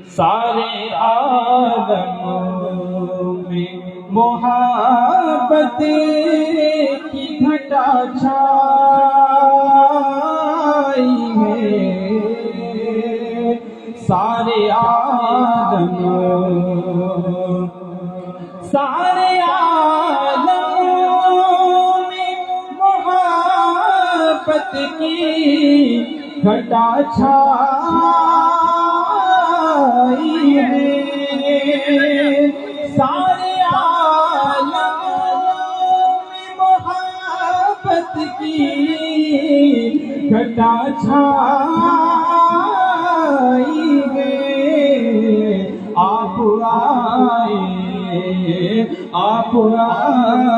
سارے عالم میں محبت کی گھٹا چھائی ہے، سارے عالم میں محبت کی گھٹا چھائی ہے، سارے عالم میں محبت کی گھٹا چھائی ہے۔ آپ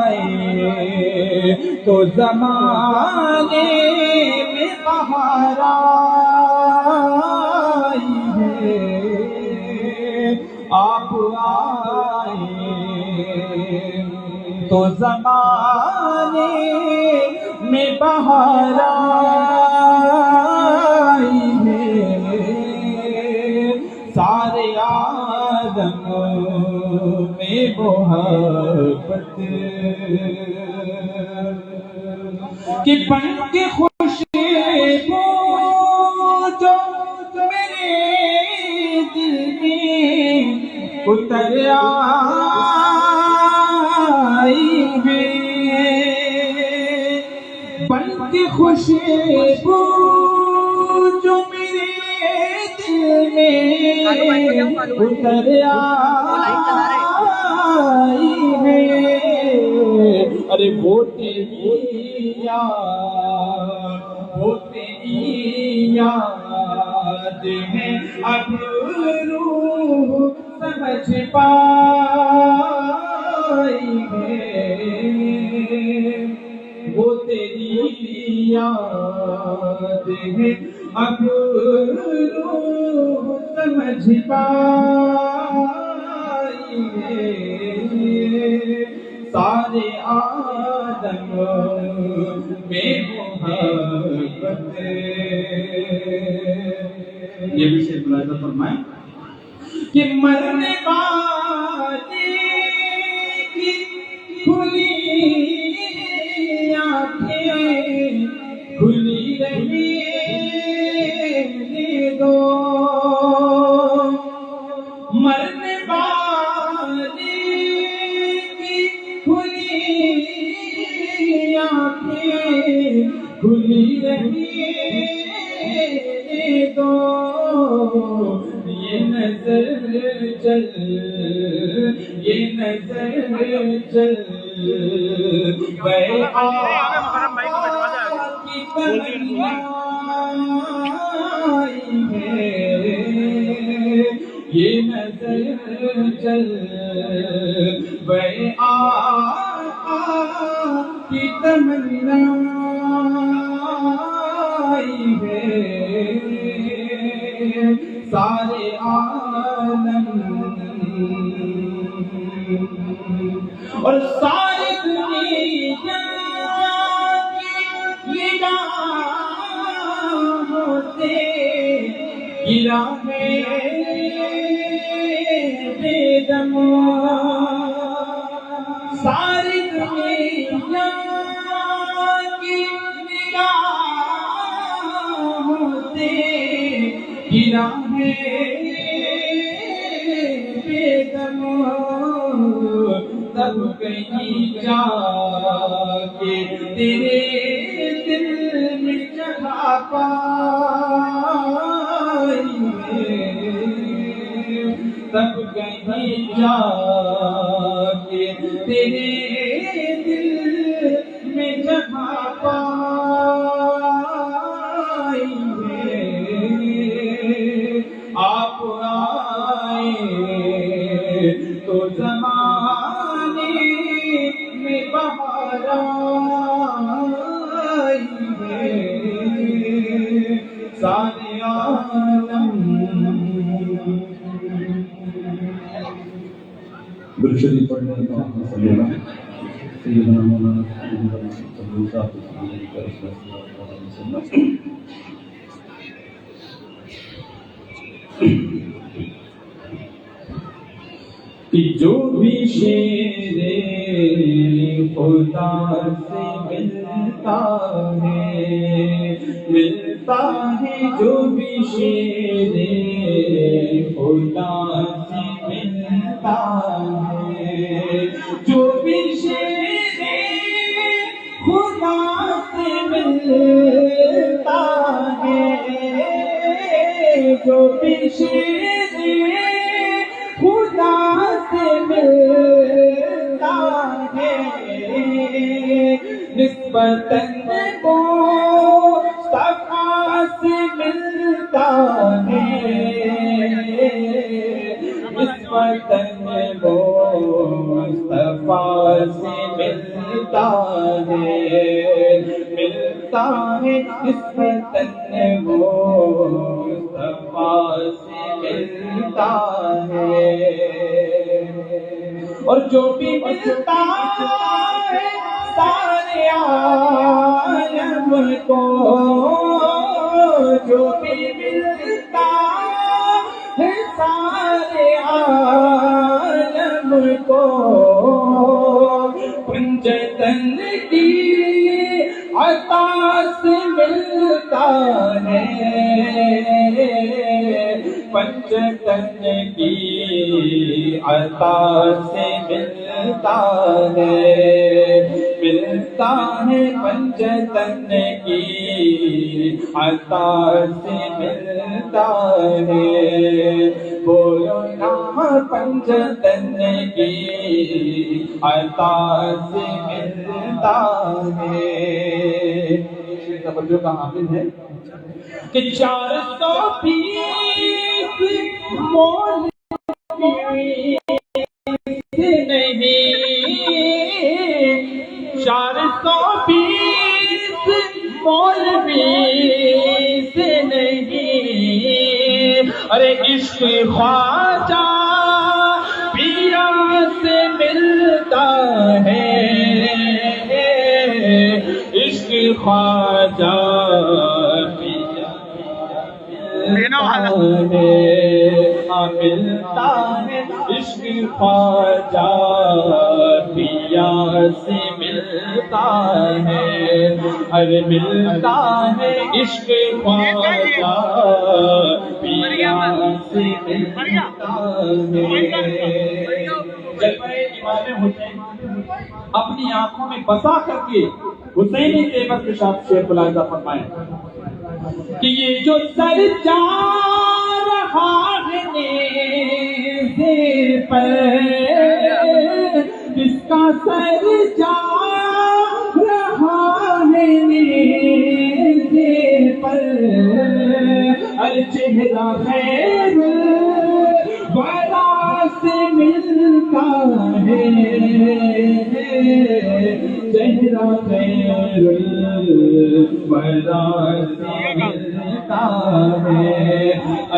آئے تو زمانے میں بہار آئی ہے، آپ آئے تو زمانے میں بہار آئی ہے، سارے عالم میں محبت کہ بن کے خوشبو جو میرے دل میں اتر آئی ہے، بن کے خوشبو جو میرے دل میں اتر آئی ہے، ارے وہ تیری یاد ہے اب روح سمجھ پائی ہے، وہ تیری یاد ہے اب روح سمجھ پائی ہے، سارے عالم میں محبت۔ یہ بھی شعر ملاحظہ فرمائیں کہ مرنے والے کی کھلی آنکھیں کھلی رہنے دو، مرنے والے کی کھلی آنکھیں کھلی رہنے دو، یہ نظر چل کی تمنائی ہے، یہ نظر چل آقا کی تمنائی ہے، سارے عالم اور ساری دنیا کی نگاہوں سے گرا ہے بے دم، ساری دنیا کی نگاہوں سے گرا ہے بے دم، تب کہیں جا کے تیرے دل میں جگہ پائی ہے، تب کہیں جا کے تیرے دل میں جگہ پائی ہے، آپ آئے تو زمانے میں بہار آئی ہے، سارے عالم درشدی پڑھنے کا صلی اللہ سیدنا مولانا کہ جو بھی شیر خدا سے ملتا ہے جو بھی شیر خدا سے ملتا ہے، جو بھی شیر خدا سے ملتا ہے، جو بھی شیر خدا سے ملتا ہے، نسبتاً مصطفیٰ سے ملتا ہے، نسبتاً مصطفیٰ سے ملتا ہے، ملتا ہے نسبتاً مصطفیٰ سے ملتا ہے، اور جو بھی ملتا ہے سارے عالم کو، جو بھی ملتا ہے سارے عالم کو، پنجتن کی عطا سے ملتا ہے، پنجتن کی عطا سے ملتا ہے، ملتا ہے پنجتن کی عطا سے ملتا ہے، بولو نا پنجتن کی عطا سے ملتا ہے۔ توجہ کا حامل ہے کہ 420 مول نہیں، 420 مولوی سے نہیں، ارے عشق خواجہ پیا سے ملتا ہے، عشق خواجہ پیا ملتا ہے، عشق خواجہ پیا سے ملتا ہے، ارے ملتا ہے عشق خواجہ پیا سے ملتا ہے۔ جلوہ امام حسین اپنی آنکھوں میں بسا کر کے حسینی طیبت کے ساتھ شیخ العزا فرمائے کہ یہ جو سر جا رہا ہے نیزے پر، جس کا سر جا رہا ہے نیزے پر، چہرہ خیر الورا سے ملتا ہے، چہرہ خیر الورا سے ملتا ہے،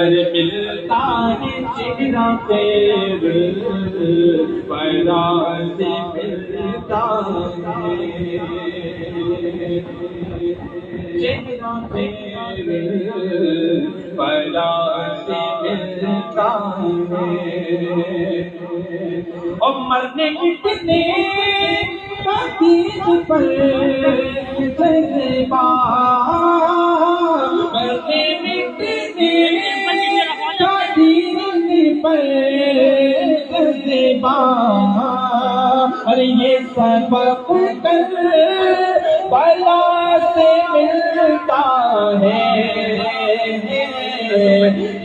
ارے ملتا ہے چہرہ خیر الورا سے ملتا ہے، چہرہ خیر الورا سے ملتا ہے، اور مرنے مٹنے تقدیر پر جذبہ، مرنے مٹنے تقدیر پر جذبہ، ارے یہ سبق کربلا سے ملتا ہے،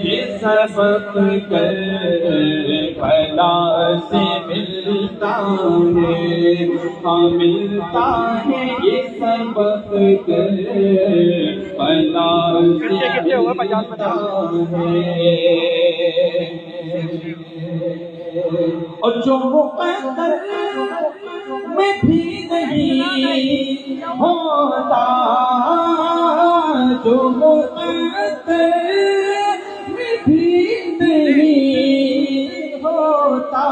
یہ سبق کربلا سے ملتا ہے، ہاں ملتا ہے یہ سبق کربلا سے ملتا ہے، اور جو مقدر میں بھی نہیں ہوتا، جو مقدر میں بھی نہیں ہوتا،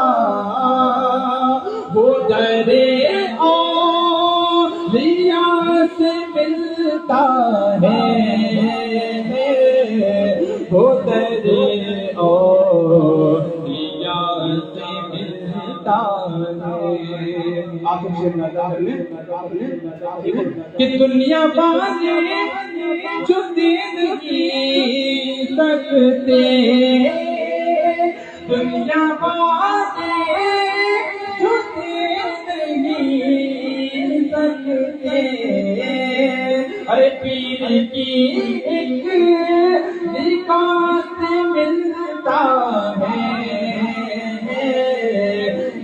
وہ درے اولیاء سے مل وہ تیرے اولیاء سے ملتا ہے. آخر شعر نظر کہ دنیا والے جو زندگی سکتے، دنیا والے جو زندگی سکتے، ارے پیر کی ایک نگاہ سے ملتا ہے،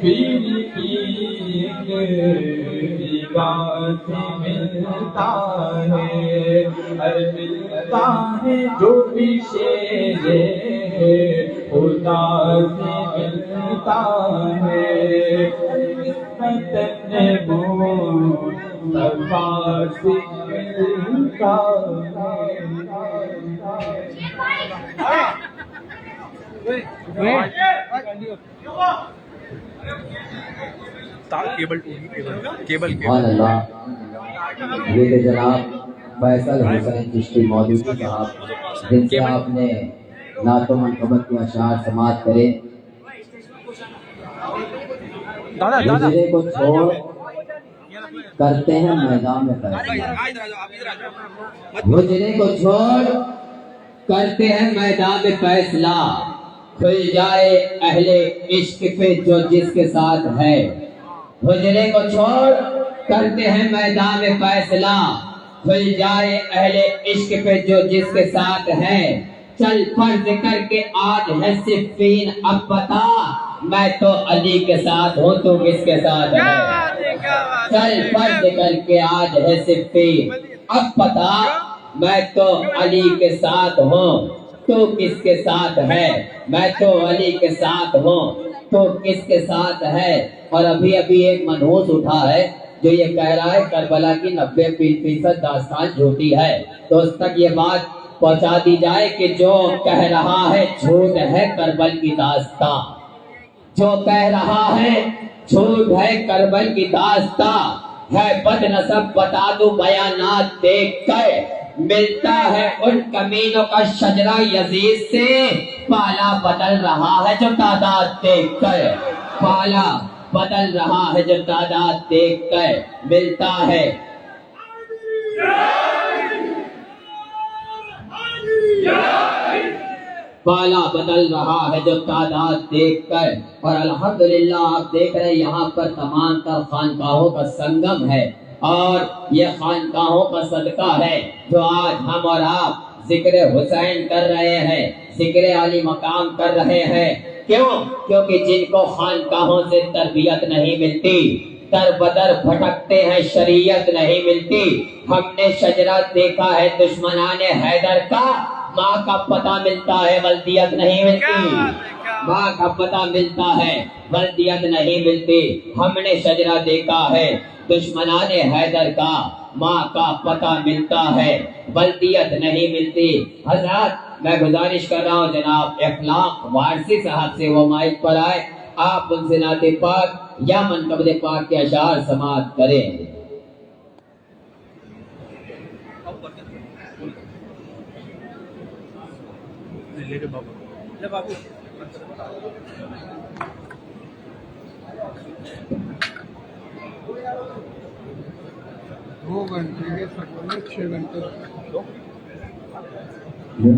پیر کی ایک نگاہ سے ملتا ہے، ارے ملتا ہے جو بھی شیر خدا سے ملتا ہے، قسمت مصطفیٰ سے ملتا سبحان اللہ. یہ کہ جناب فیصل حسین چشتی مودودی صاحب جن سے آپ نے نعت و منقبت کے اشعار سماعت کرے. حجرے کو چھوڑ کرتے ہیں میدان میں فیصلہ، حجرے کو چھوڑ کرتے ہیں میدان میں فیصلہ، کھل جائے اہل عشق پہ جو جس کے ساتھ ہے. حجرے کو چھوڑ کرتے ہیں میدان میں فیصلہ، کھل جائے اہل عشق پہ جو جس کے ساتھ ہے. چل فرض کر کے آج ہے صفین، اب بتا میں تو علی کے ساتھ ہوں تو کس کے ساتھ ہے. چل فرض کر کے آج ہے صفین، اب بتا میں تو علی کے ساتھ ہوں تو کس کے ساتھ ہے. میں تو علی کے ساتھ ہوں تو کس کے ساتھ ہے. اور ابھی ایک منحوس اٹھا ہے جو یہ کہہ رہا ہے کربلا کی 90% داستان جھوٹی ہے. تو اس تک یہ بات پہنچا دی جائے کہ جو کہہ رہا ہے جھوٹ ہے کربل کی داستان، جو کہہ رہا ہے جھوٹ ہے کربل کی داستان. ہے بد نسب بتا دو بیانات دیکھ کر، ملتا ہے ان کمینوں کا شجرہ یزید سے، پالا بدل رہا ہے جو تعداد دیکھ کر، پالا بدل رہا ہے جو تعداد دیکھ کر. ملتا ہے پالا بدل رہا ہے جو تعداد دیکھ کر. اور الحمدللہ آپ دیکھ رہے ہیں یہاں پر تمام تر خانقاہوں کا سنگم ہے، اور یہ خانقاہوں کا صدقہ ہے جو آج ہم اور آپ ذکر حسین کر رہے ہیں، ذکر علی مقام کر رہے ہیں. کیوں؟ کیونکہ جن کو خانقاہوں سے تربیت نہیں ملتی، در بدر بھٹکتے ہیں، شریعت نہیں ملتی. ہم نے شجرہ دیکھا ہے دشمنان حیدر کا، ماں کا پتہ ملتا ہے ولدیت نہیں ملتی، ماں کا پتہ ملتا ہے ولدیت نہیں ملتی. ہم نے شجرہ دیکھا ہے دشمنان حیدر کا، ماں کا پتہ ملتا ہے ولدیت نہیں ملتی. حضرات میں گزارش کر رہا ہوں جناب اخلاق وارثی صاحب سے وہ مائک پر آئے، آپ ان سے نعت پاک یا منقبت پاک کے اشعار سماعت کریں.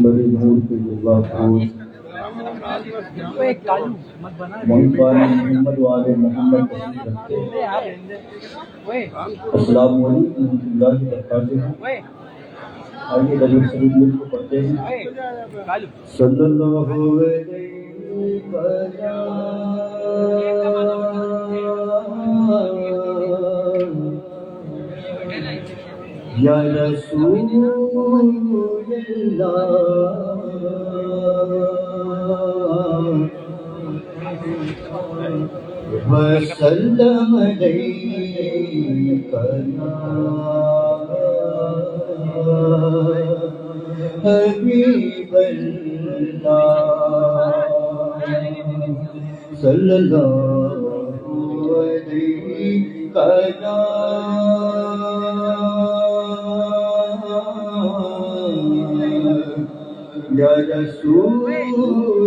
بڑے نور کے اللہ محمد والے محمد. السلام علیکم ورحمۃ اللہ وبرکاتہ. آئیے درود شریف مل کو پڑھتے ہیں. صلی اللہ علیہ یا رسول اللہ وسلم علیک حبیب اللہ صلی اللہ علیہ وسلم. یا رسول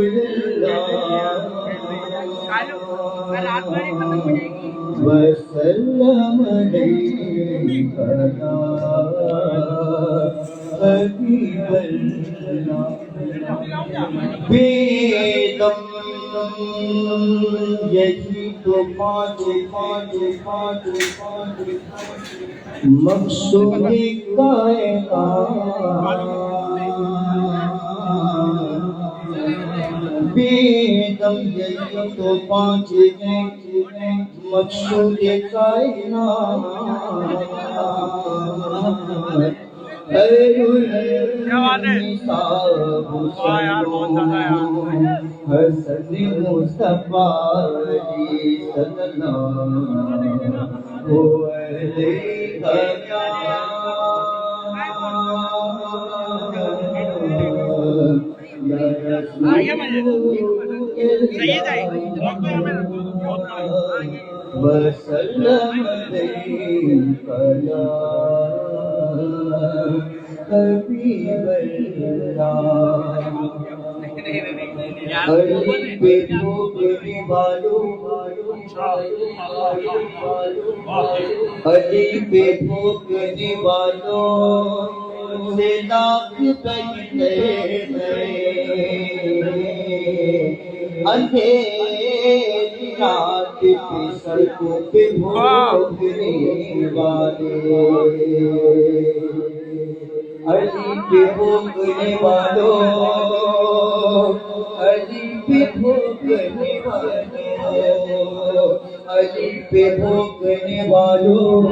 اللہ وسلم علیک یا حبیب اللہ بیدم یہی تو پانچ مقصود کائنات بیدم یہی تو پانچ مقصود کائنات حسن مصطفیٰ صلی اللہ علیہ وسلم علیک یا حبیب اللہ علی پہ پھونکنے والوں علی پہ پھونکنے والوں سے لاکھ کہتے ہیں اندھیری رات کی سڑکوں پہ بھوکنے والے علی پہ بھوکنے والوں علی پہ بھوکنے والوں علی پہ بھوکنے والوں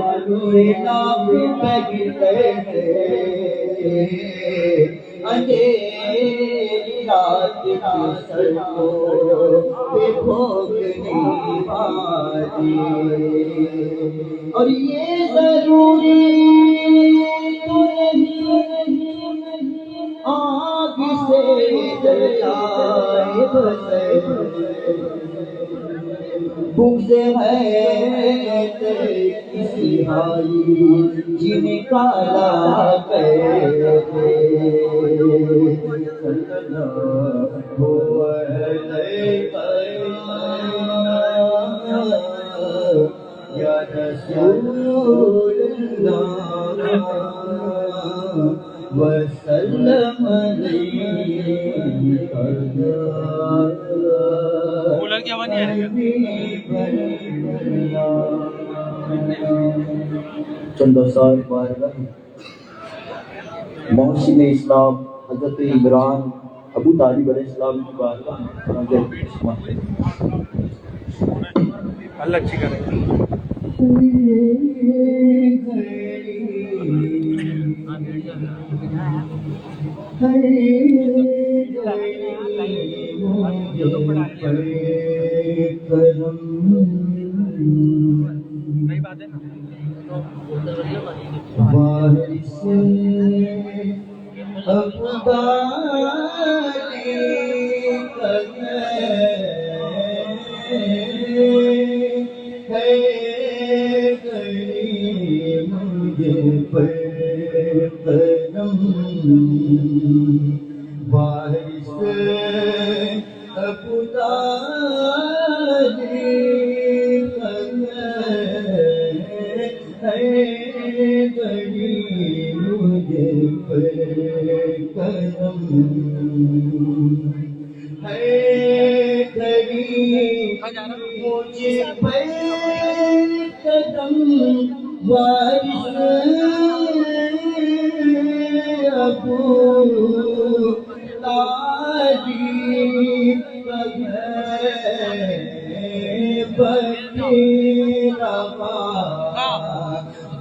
سے نام کہتے ہیں اندھیری رات کی سڑکوں پہ بھوکنے والے اور یہ ضروری تو نہیں آگ سے جلائے بغیر بغض ہے کسی حالی جنہیں کالا کہتے صلی اللہ علیہ یا رسول اللہ وسلم علیک چند سال بارگاہ محسن اسلام حضرت عمران ابو طالب علیہ السلام کی بارگاہ اللہ اچھی کرے وارث افضالی ہے کریم مجھے پر قدم وارث افضالی ہے کریم مجھے پر قدم ہے کریم مجھے پر قدم وارث ابو طالب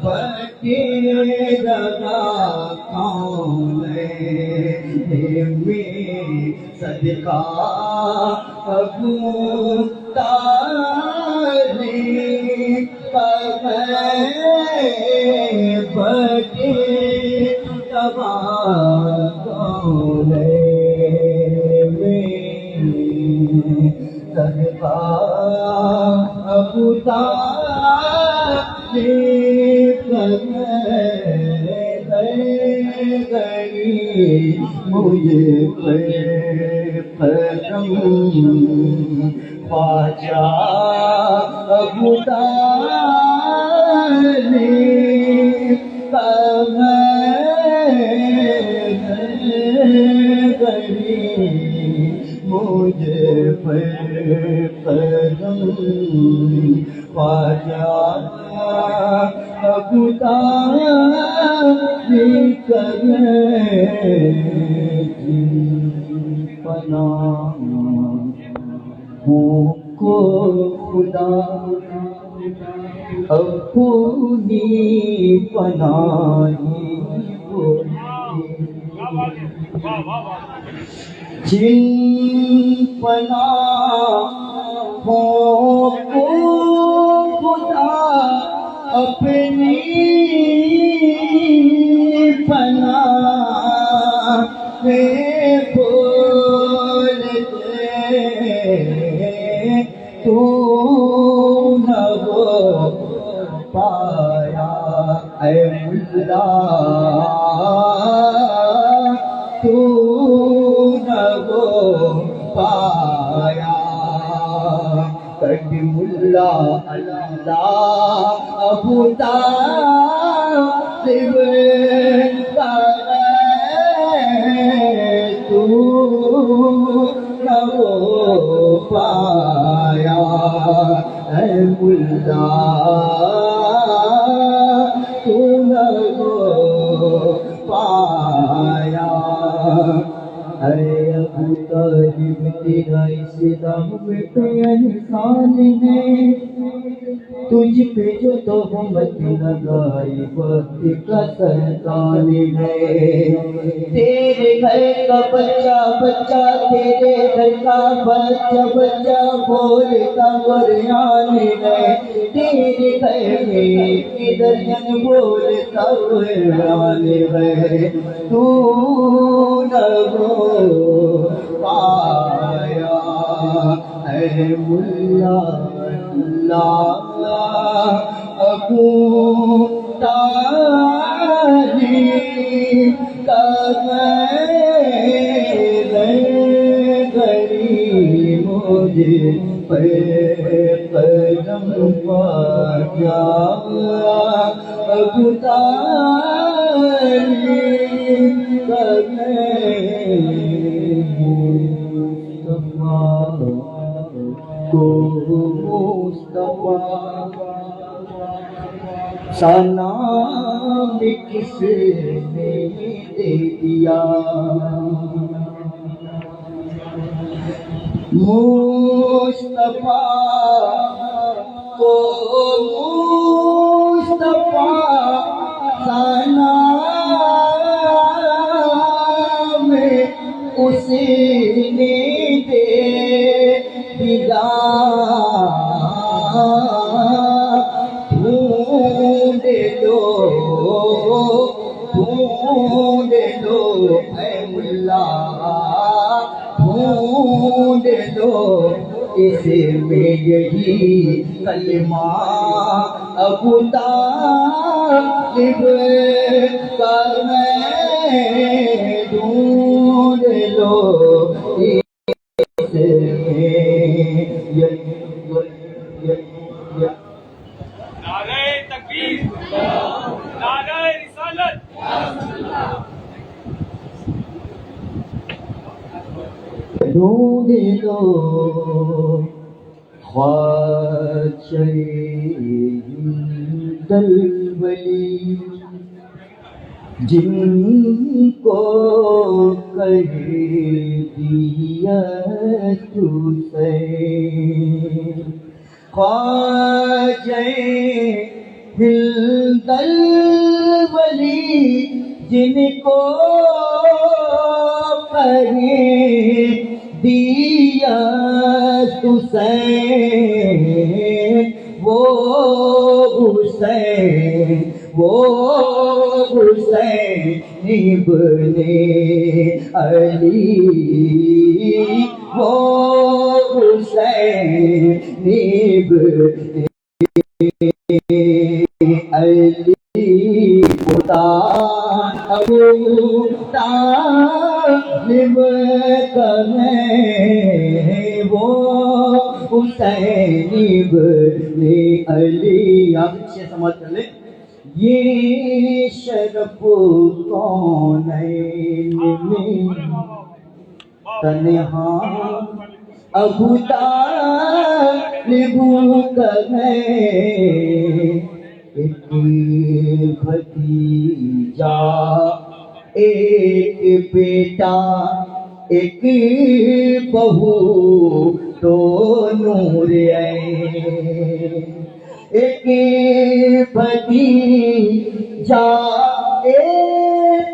بٹی روا کون میں صدقہ ابو طالب بٹی روا کون صدقہ ابو طالب مجھے کرم خواجہ ابو طالب کا مجھے کرم خواجہ ابو طالب پناہ کو خدا اپنی پناہی جن پناہوں کو خدا اپنی پناہ میں بول دے تو نہ وہ پایا اے ملا تو نہ وہ پایا کٹ ملا اللہ ابو طالب کا تو نہ وہ پایا اے ملا تو نہ وہ پایا اے ابو طالب تیرا اسلام پہ احسان ہے تجھ پہ جو تہمت لگائی وقت کا سلطان ہے تیرے گھر کا بچہ بچہ تیرے گھر کا بچہ بچہ بولتا قرآن ہے تیرے گھر میں درجن بولتا قرآن ہے تو نہ وہ پایا اے ملا اللہ ابو طالب کا غریب مجھے قدم خواجہ ابو طالب کا سلام کس نے دے دیا مصطفیٰ کو مصطفیٰ سلام اس نے دے دیا ڈھونڈ لو اے ملا ڈھونڈ لو اس میں یہی کلمہ ابو طالب کا ڈھونڈ لو اس میں نعرہ تکبیر نعرہ رسالت ڈھونڈ لو خواجہ دلولی جن کو کہہ دیا تو سے خواجہ دلولی جن کو کہہ دیا تو سے وہ حسین ابن علی وہ حسین ابن علی خدا ابو طالب کہیں وہ حسین ابن علی. آپ سے سمجھ کر لیں یہ شرف کونین میں تنہا ابو طالب کہیں ایک بھتیجا ایک بیٹا ایک بہو دونوں رے ایک بھتیجا ایک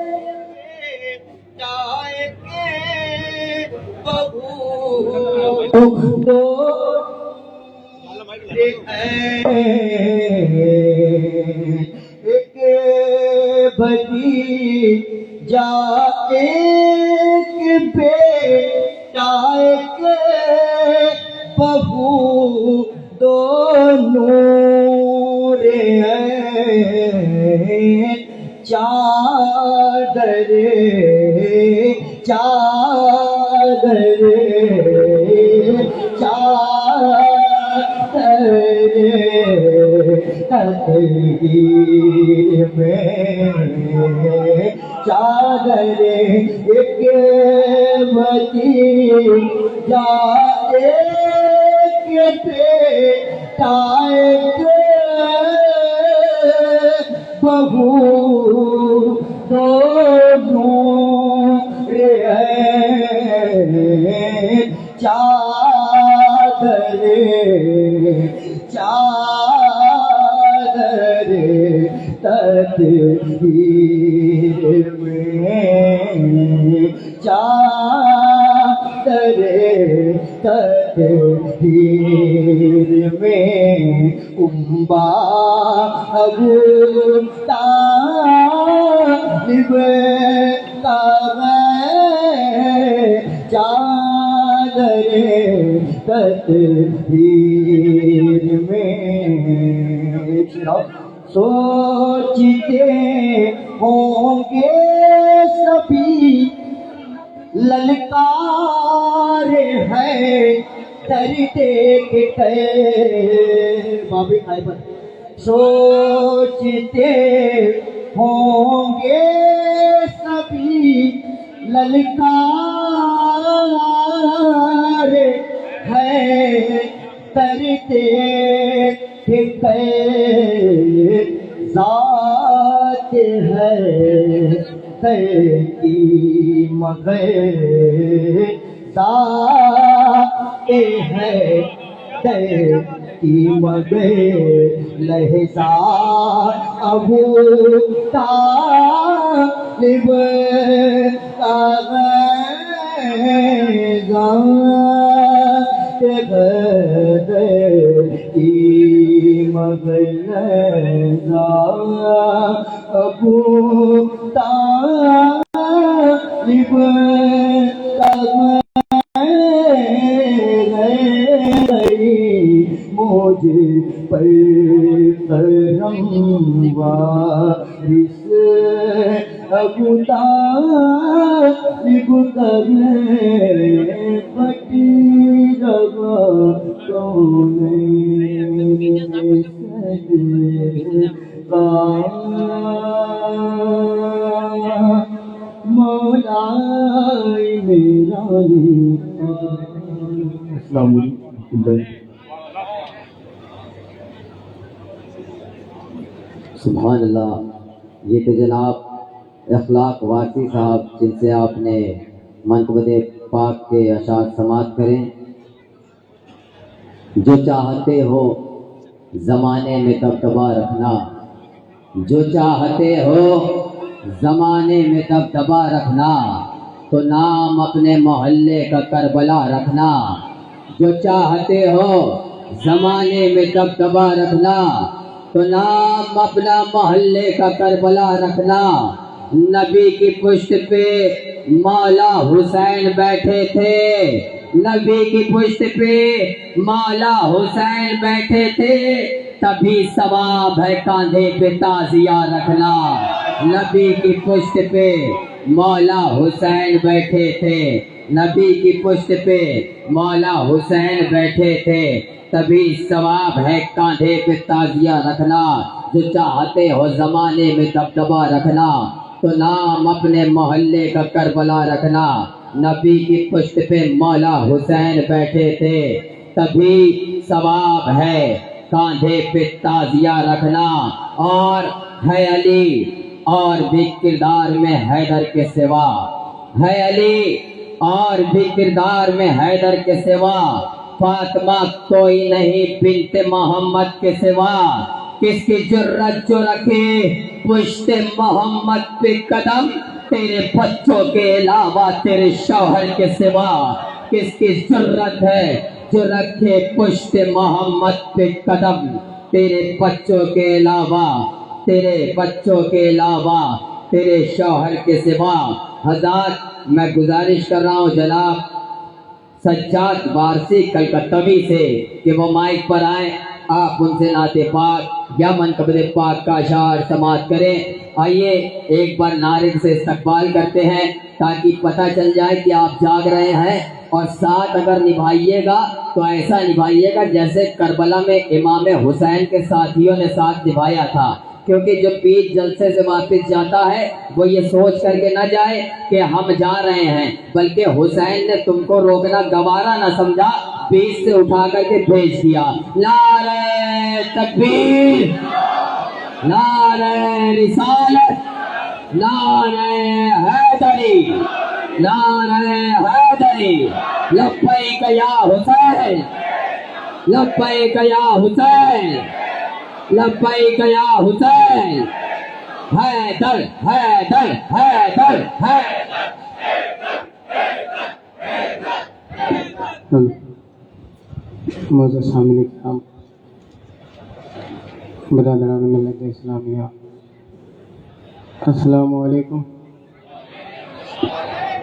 بہو دو ایک بھتیجا ایک بیٹا ایک بہو دونوں رے چادر چادر تقدیر میں چادر ایک بھتیجا ایک بیٹا ایک بہو دونوں رے چادر چادر تقدیر میں چادر تقدیر میں کنبا ابو طالب چادر تقدیر میں سوچتے ہوں گے سبھی للکار ہے در دیکھ کر بابی کھائے پر سوچتے ہوں گے سبھی للکار ہے در دیکھ کر ذات ہے کی مگر ذات ہے کی مگر لہذا ابو طالب کی مگر لہذا ابو طالب مجھے پر کرم وارث ابو طالب پٹی روا مولا میرا. السلام علیکم. سبحان اللہ. یہ تو جناب اخلاق واسی صاحب جن سے آپ نے منقبت پاک کے اشعار سماعت کریں. جو چاہتے ہو زمانے میں دبدبا رکھنا، جو چاہتے ہو زمانے میں دبدبا رکھنا، تو نام اپنے محلے کا کربلا رکھنا. جو چاہتے ہو زمانے میں دبدبا رکھنا، تو نام اپنا محلے کا کربلا رکھنا. نبی کی پشت پہ مولا حسین بیٹھے تھے، نبی کی پشت پہ مولا حسین بیٹھے تھے، تبھی ثواب ہے کاندھے پہ تعزیہ رکھنا. نبی کی پشت پہ مولا حسین بیٹھے تھے، نبی کی پشت پہ مولا حسین بیٹھے تھے، تبھی ثواب ہے کاندھے پہ تازیہ رکھنا، جو چاہتے ہو زمانے میں دبدبا رکھنا، تو نام اپنے محلے کا کربلا رکھنا، نبی کی پشت پہ مولا حسین بیٹھے تھے، تبھی ثواب ہے کاندھے پہ تازیہ رکھنا، اور ہے علی اور بھی کردار میں حیدر کے سوا، ہے علی اور بھی کردار میں حیدر کے سوا، فاطمہ کوئی نہیں بنت محمد کے سوا، کس کی جرت جو رکھے پشت محمد پہ قدم، تیرے بچوں کے علاوہ تیرے شوہر کے سوا، کس کی جرت ہے جو رکھے پشت محمد پہ قدم، تیرے بچوں کے علاوہ، تیرے بچوں کے علاوہ تیرے شوہر کے سوا۔ حضرات میں گزارش کر رہا ہوں جناب سجاد وارسی کلکتوی سے کہ وہ مائک پر آئیں، آپ ان سے نعت پاک یا منقبت پاک کا اشعار سماعت کریں۔ آئیے ایک بار نعرے سے استقبال کرتے ہیں تاکہ پتہ چل جائے کہ آپ جاگ رہے ہیں، اور ساتھ اگر نبھائیے گا تو ایسا نبھائیے گا جیسے کربلا میں امام حسین کے ساتھیوں نے ساتھ نبھایا تھا، کیونکہ جو پیر جلسے سے واپس جاتا ہے وہ یہ سوچ کر کے نہ جائے کہ ہم جا رہے ہیں، بلکہ حسین نے تم کو روکنا گوارا نہ سمجھا، بیچ سے اٹھا کر کے بھیج دیا۔ نعرہ تکبیر، نعرہ رسالت، نعرہ حیدری، نعرہ حیدری، لبیک یا حسین، لبیک یا حسین، لبیک یا حسین، حیدر حیدر حیدر حیدر۔ معزز سامعین کرام، برادران ملت اسلامیہ، السلام علیکم۔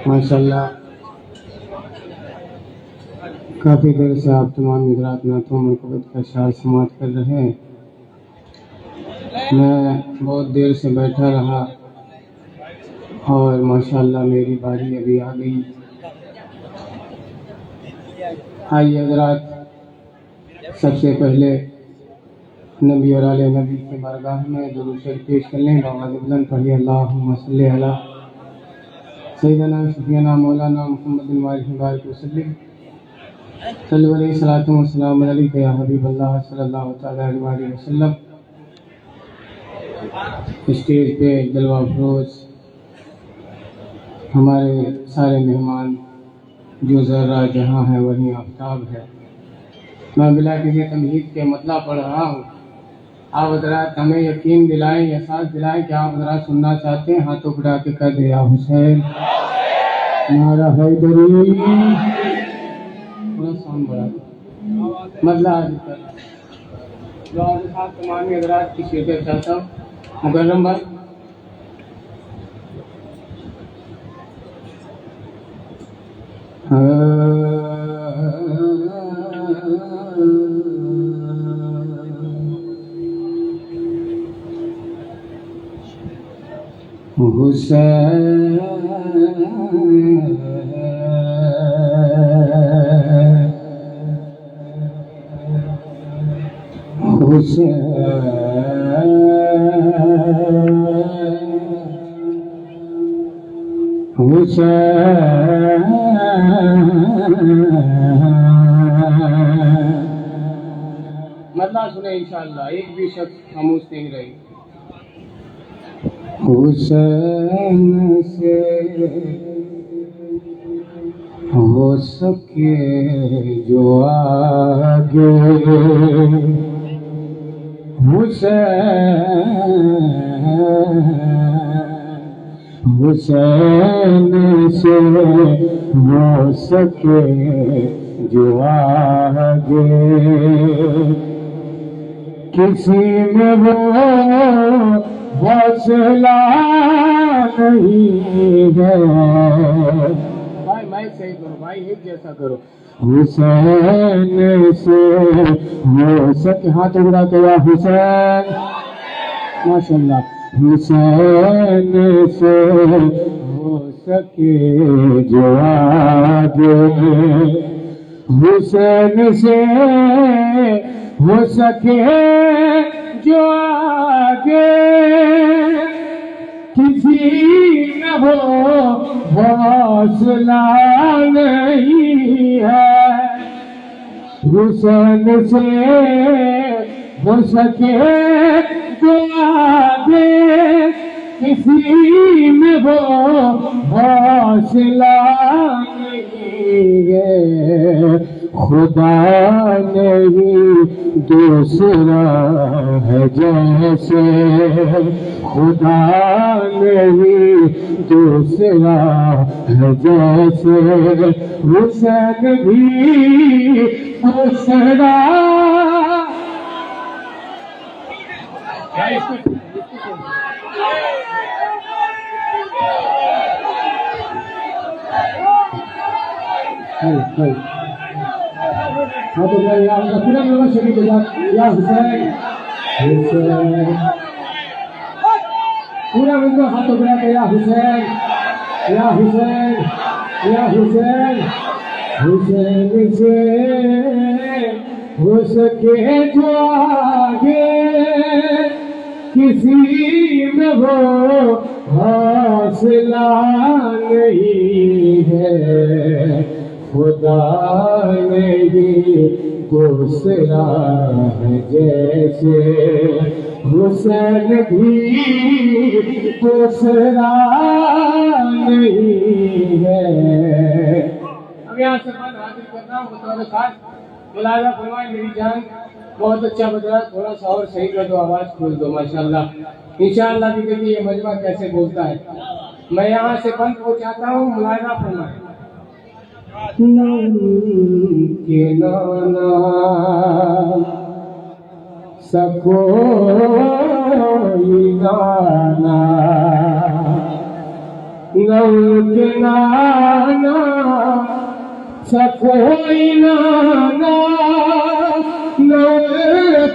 ماشاءاللہ کافی دیر سے آپ تمام حضرات نعتوں منقبت کا اشعار سماعت کر رہے ہیں۔ میں بہت دیر سے بیٹھا رہا اور ماشاءاللہ میری باری ابھی آ گئی۔ آئیے حضرات، سب سے پہلے نبی اور آل نبی کے بارگاہ میں درود شریف پیش کر لیں۔ آواز بلند پڑھیے، اللہم صلی علی سیدنا شفیعنا مولانا محمد وآلہ وبارک وسلم، صلی علیہ الصلوۃ والسلام علیک یا حبیب اللہ صلی اللہ تعالی علیہ وآلہ وسلم۔ اسٹیج پہ جلوہ افروز ہمارے سارے مہمان، جو ذرہ جہاں ہے وہیں آفتاب ہے، میں بلا کسی تمہید کے مطلع پڑھ رہا ہوں۔ آپ حضرات ہمیں یقین دلائیں، احساس دلائیں کہ آپ حضرات سننا چاہتے ہیں، ہاتھوں اٹھا کے کہہ دیں یا حسین، نعرہ حیدری، تھوڑا ساؤنڈ بڑھا دیں، مطلع عرض کر جو آپ صاحب تمام حضرات کی شرکت چاہتا ہوں۔ مکرم بھائی، حسین مطلب سنیں انشاءاللہ، ایک بھی شخص خاموش نہیں رہے۔ حسین سے ہو سکے جو آگے، حسین سے ہو سکے جو آگے، کسی میں وہ حوصلہ نہیں ہے۔ بھائی مائک صحیح کرو، بھائی ایک جیسا کرو۔ حسین سے ہو سکے، ہاتھ اڑا کے یا حسین، ماشاءاللہ، حسین سے ہو سکے جو آگے، حسین سے ہو سکے جو آگے، کسی میں ہو حوصلہ نہیں ہے، حسین سے ہو سکے جو آگے، کسی میں وہ حوصلہ نہیں ہے، خدا نہیں دوسرا ہے جیسے، خدا نہیں دوسرا ہے جیسے، حسین بھی دوسرا پورا نمبر شریف یا حسین، حسین پورا نمبر ہاتھ اٹھا کے یا حسین، یا حسین، یا حسین، حسین سے ہو سکے جو آگے، کسی میں وہ حوصلہ نہیں ہے، خدا نہیں دوسرا ہے جیسے، حسین بھی دوسرا نہیں ہے۔ اب یہاں سے بات حاصل کرنا ہوں بطور خاص ملاحظہ فرمائیں میری جان، بہت اچھا بج رہا ہے، تھوڑا سا اور صحیح کر دو، آواز کھول دو ماشاءاللہ۔ انشاءاللہ بھی دیکھیے یہ مجمع کیسے بولتا ہے۔ میں یہاں سے بند کو چاہتا ہوں، ملاحظہ فرمائیں۔ کے نانا سکوئی نانا، کے نانا سکوئی نانا،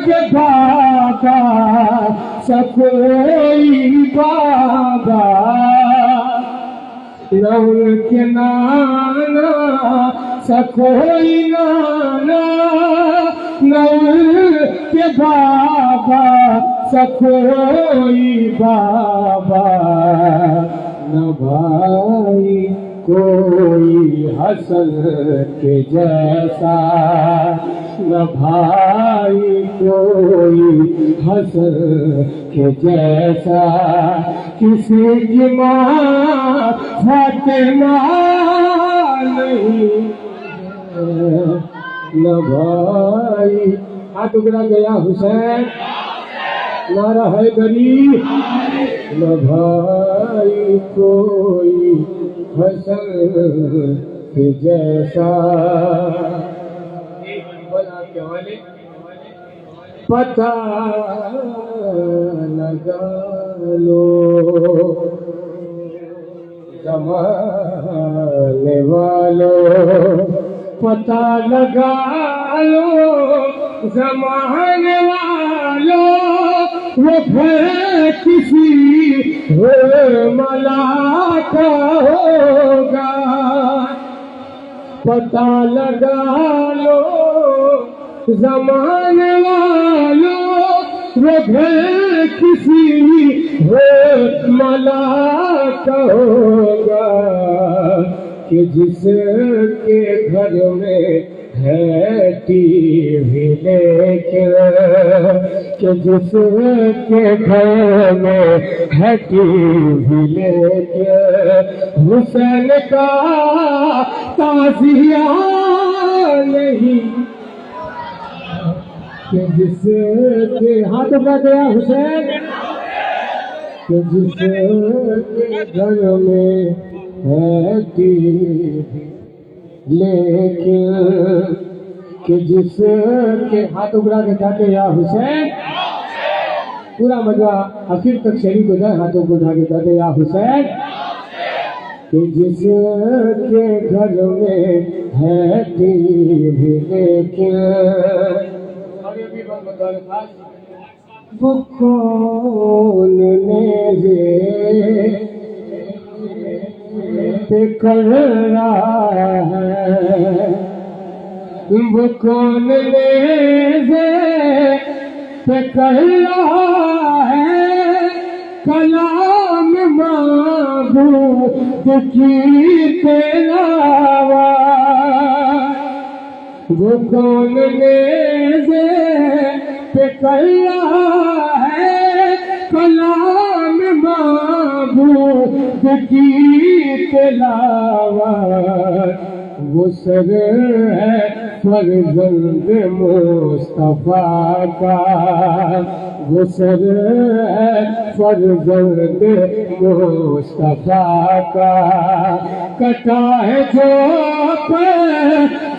کے بابا سکوئی بابا، کے نانا سکوئی نانا، کے بابا سکوئی بابا، نہ بھائی کوئی حسن کے جیسا، نہ بھائی کوئی حسن کے جیسا، کسی کی ماں فاطمہ نہیں ہے، نہ بھائی ہاتھ اگڑا گیا حسین، نعرہ ہے گری، نہ بھائی کوئی حسن کے جیسا، پتہ لگا لو زمانے والوں، پتہ لگا لو زمانے والوں، وہ پھر کسی ملاقہ ہوگا، پتہ لگا لو زمانے والوں، وہ پھر کسی ملاقہ ہوگا، کہ جس کے گھر میں ہے ٹی وی لیکن، کہ جس کے گھر میں ہے ٹی وی لیکن، حسین کا تعزیہ نہیں، کہ جس کے ہاتھ اٹھا گیا حسین، کہ جس کے گھر میں ہے ٹی وی لیکن، کہ جس کے ہاتھ اگڑا کے کہتے یا حسین، پورا مجمع آخر تک شریک ہو جائے، ہاتھوں کو اٹھا کے کہتے یا حسین، کہ جس کے گھر میں ہے ٹی وی لیکن، وہ کون نیزے پہ کر رہا ہے، وہ کون نیزے پہ کر رہا ہے کلام معبود کی تلاوت، وہ کون نیزے پہ کر رہا ہے کلام معبود کی تلاوت، وہ سر ہے فرزند مصطفیٰ کا، وہ سر ہے فرزند مصطفیٰ کا، کٹا ہے جو پر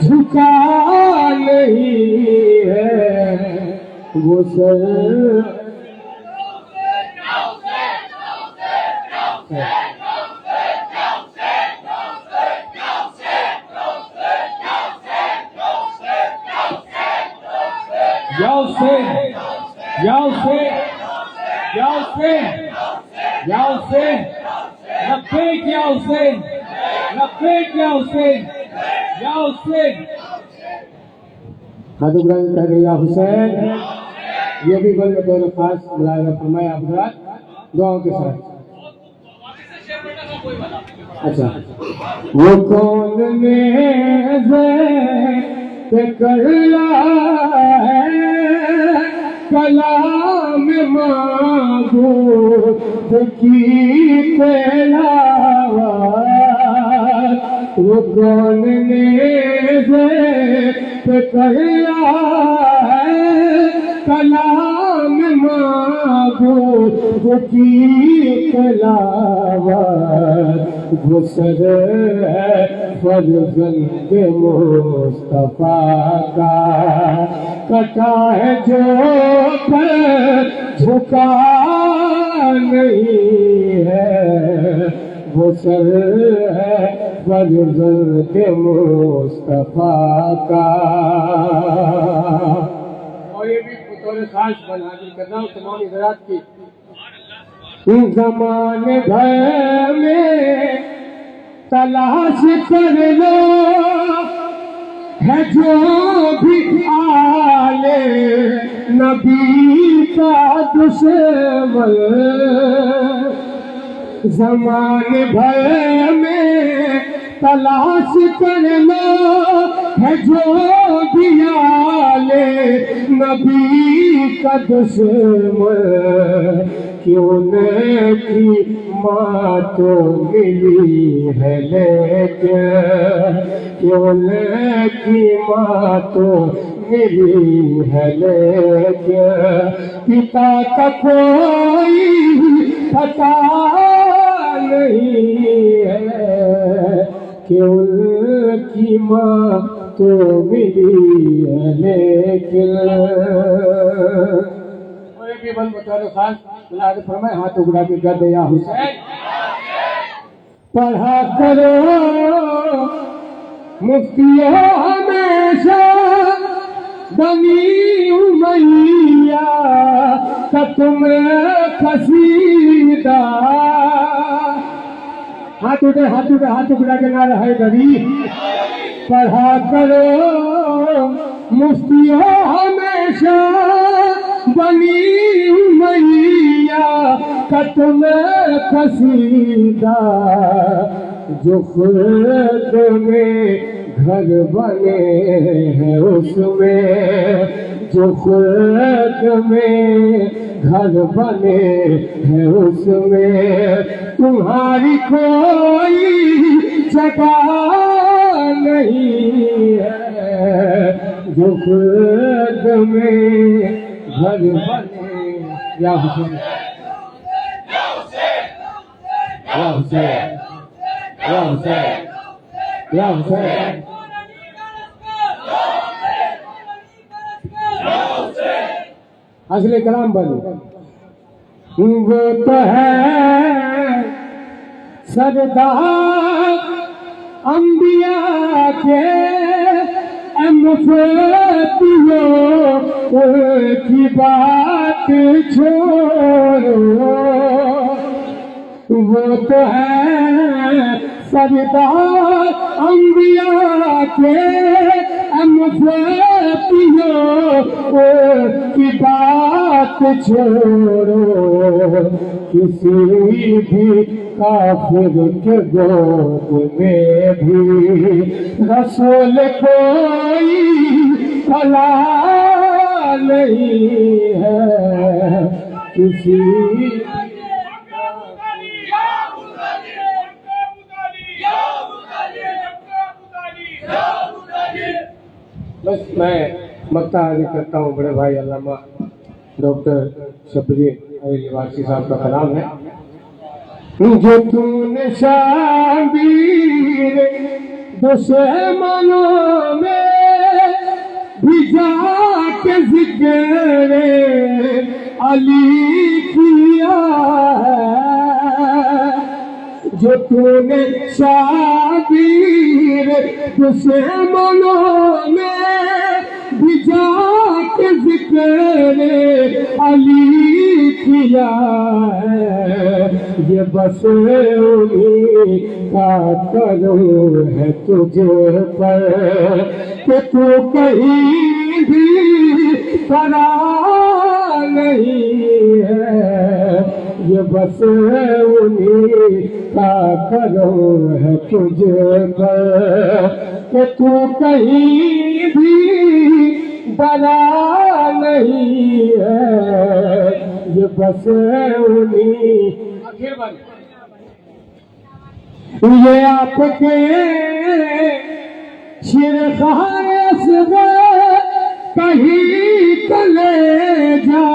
جھکا نہیں ہے، وہ سر یا حسین، یا حسین، یا حسین، یا حسین، لبیک یا حسین، لبیک یا حسین، یا حسین۔ خادم گنج کہہ رہے یا حسین، یہ بھی بل بطور خاص ملاحظہ فرمائے آپ حضرات دعاؤں کے ساتھ۔ اچھا، وہ کون نیزے پہ کر رہا ہے کلام معبود کی تلاوت، وہ کون نیزے پہ کر رہا ہے کلام معبود کی تلاوت، وہ سر ہے فرزند مصطفیٰ کا، کٹا ہے جو پر جھکا نہیں ہے، وہ سر ہے فرزند مصطفیٰ کا۔ اور یہ بھی بطور خاص حاضر کر رہا ہوں تمام حضرات کی۔ زمانے بھر میں تلاش کر لو ہے جو بھی آل نبی کا دشمن، زمانے بھر میں تلاش کر لو ہے جو بھی آل نبی کا دشمن، کیوں نے کی ماں تو ملی ہے لیکن، کیوں نے کی ماں تو ملی ہے لیکن، پتا کا کوئی پتا نہیں ہے کہ ان کی ماں تو ملی ہے لیکن۔ اور یہ بھی بل بطور خاص ملاحظہ فرمائے ہاتھ اگڑا کے کہہ دے یا حسین، پڑھا کرو مفتیو ہمیشہ بنی امیہ کا تم قصیدہ، ہاتھ اٹھے ہاتھ اٹھے ہاتھ اگڑا کے نعرہ حیدری، پڑھا کرو مفتیو ہمیشہ بنی امیہ کا تم قصیدہ، جو خود میں گھر بنے ہیں اس میں، جو خود میں گھر بنے ہیں اس میں، تمہاری کوئی جگہ نہیں ہے، جو خود میں گھر بنے۔ یا حسین، یا حسین، یا حسین، یا حسین۔ اصل کلام بنو وہ تو ہے سردار انبیاء کے مفاتیحوں کی بات چھوڑو، وہ تو ہے سردار انبیاء کے مفاتیحوں کی بات چھوڑو، کسی بھی کافر کے گود میں بھی رسول کوئی کھلا نہیں ہے، کسی بس میں مقطع حاضر کرتا ہوں بڑے بھائی علامہ ڈاکٹر شبیر علی وارسی صاحب کا کلام ہے۔ جو تو نے شبیر دشمنوں میں بھجا کے ذکر علی کیا ہے، جو تو نے شبیر دشمنوں میں بھجا کے ذکر علی کیا ہے، یہ بس انہی کا کرم ہے تجھے پر کہ تو کہیں بھی پڑا نہیں ہے، یہ بس انہی کا کرم ہے تجھے پر کہ تو کہیں بھی بنا نہیں ہے، یہ بس انہی یہ آپ کے شیرخوار اصغر کہیں کلیجا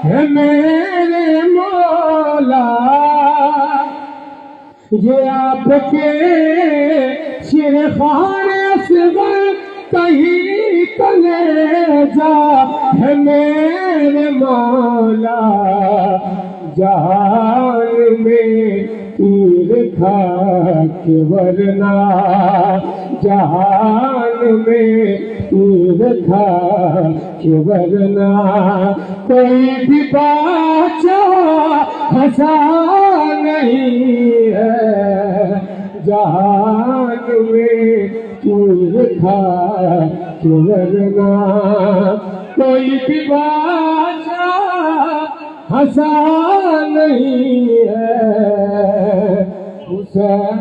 ہے میرے مولا، یہ آپ کے شیرخوار اصغر کہیں کلیجا ہے میرے مولا، جہان میں تیر کھا کے ورنہ جہان میں تیر کھا کے ورنہ کوئی بھی بادشاہ ہنسا نہیں ہے، جہان میں تیر کھا کے ورنہ کوئی بھی بادشاہ ہنسا نہیں ہے، حسین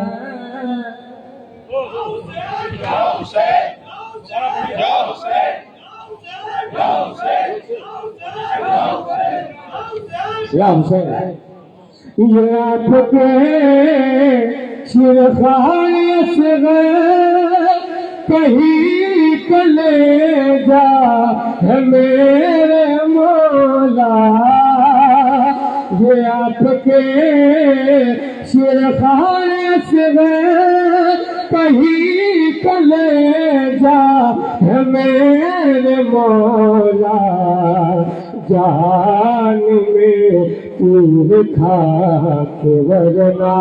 یا حسین، یہ آپ کے شیرخوار اصغر کہیں کلیجا ہے میرے مولا، یہ آپ کے شیرخوار اصغر کہیں کلیجا ہے میرے مولا، جہان میں تیر کھا کے ورنہ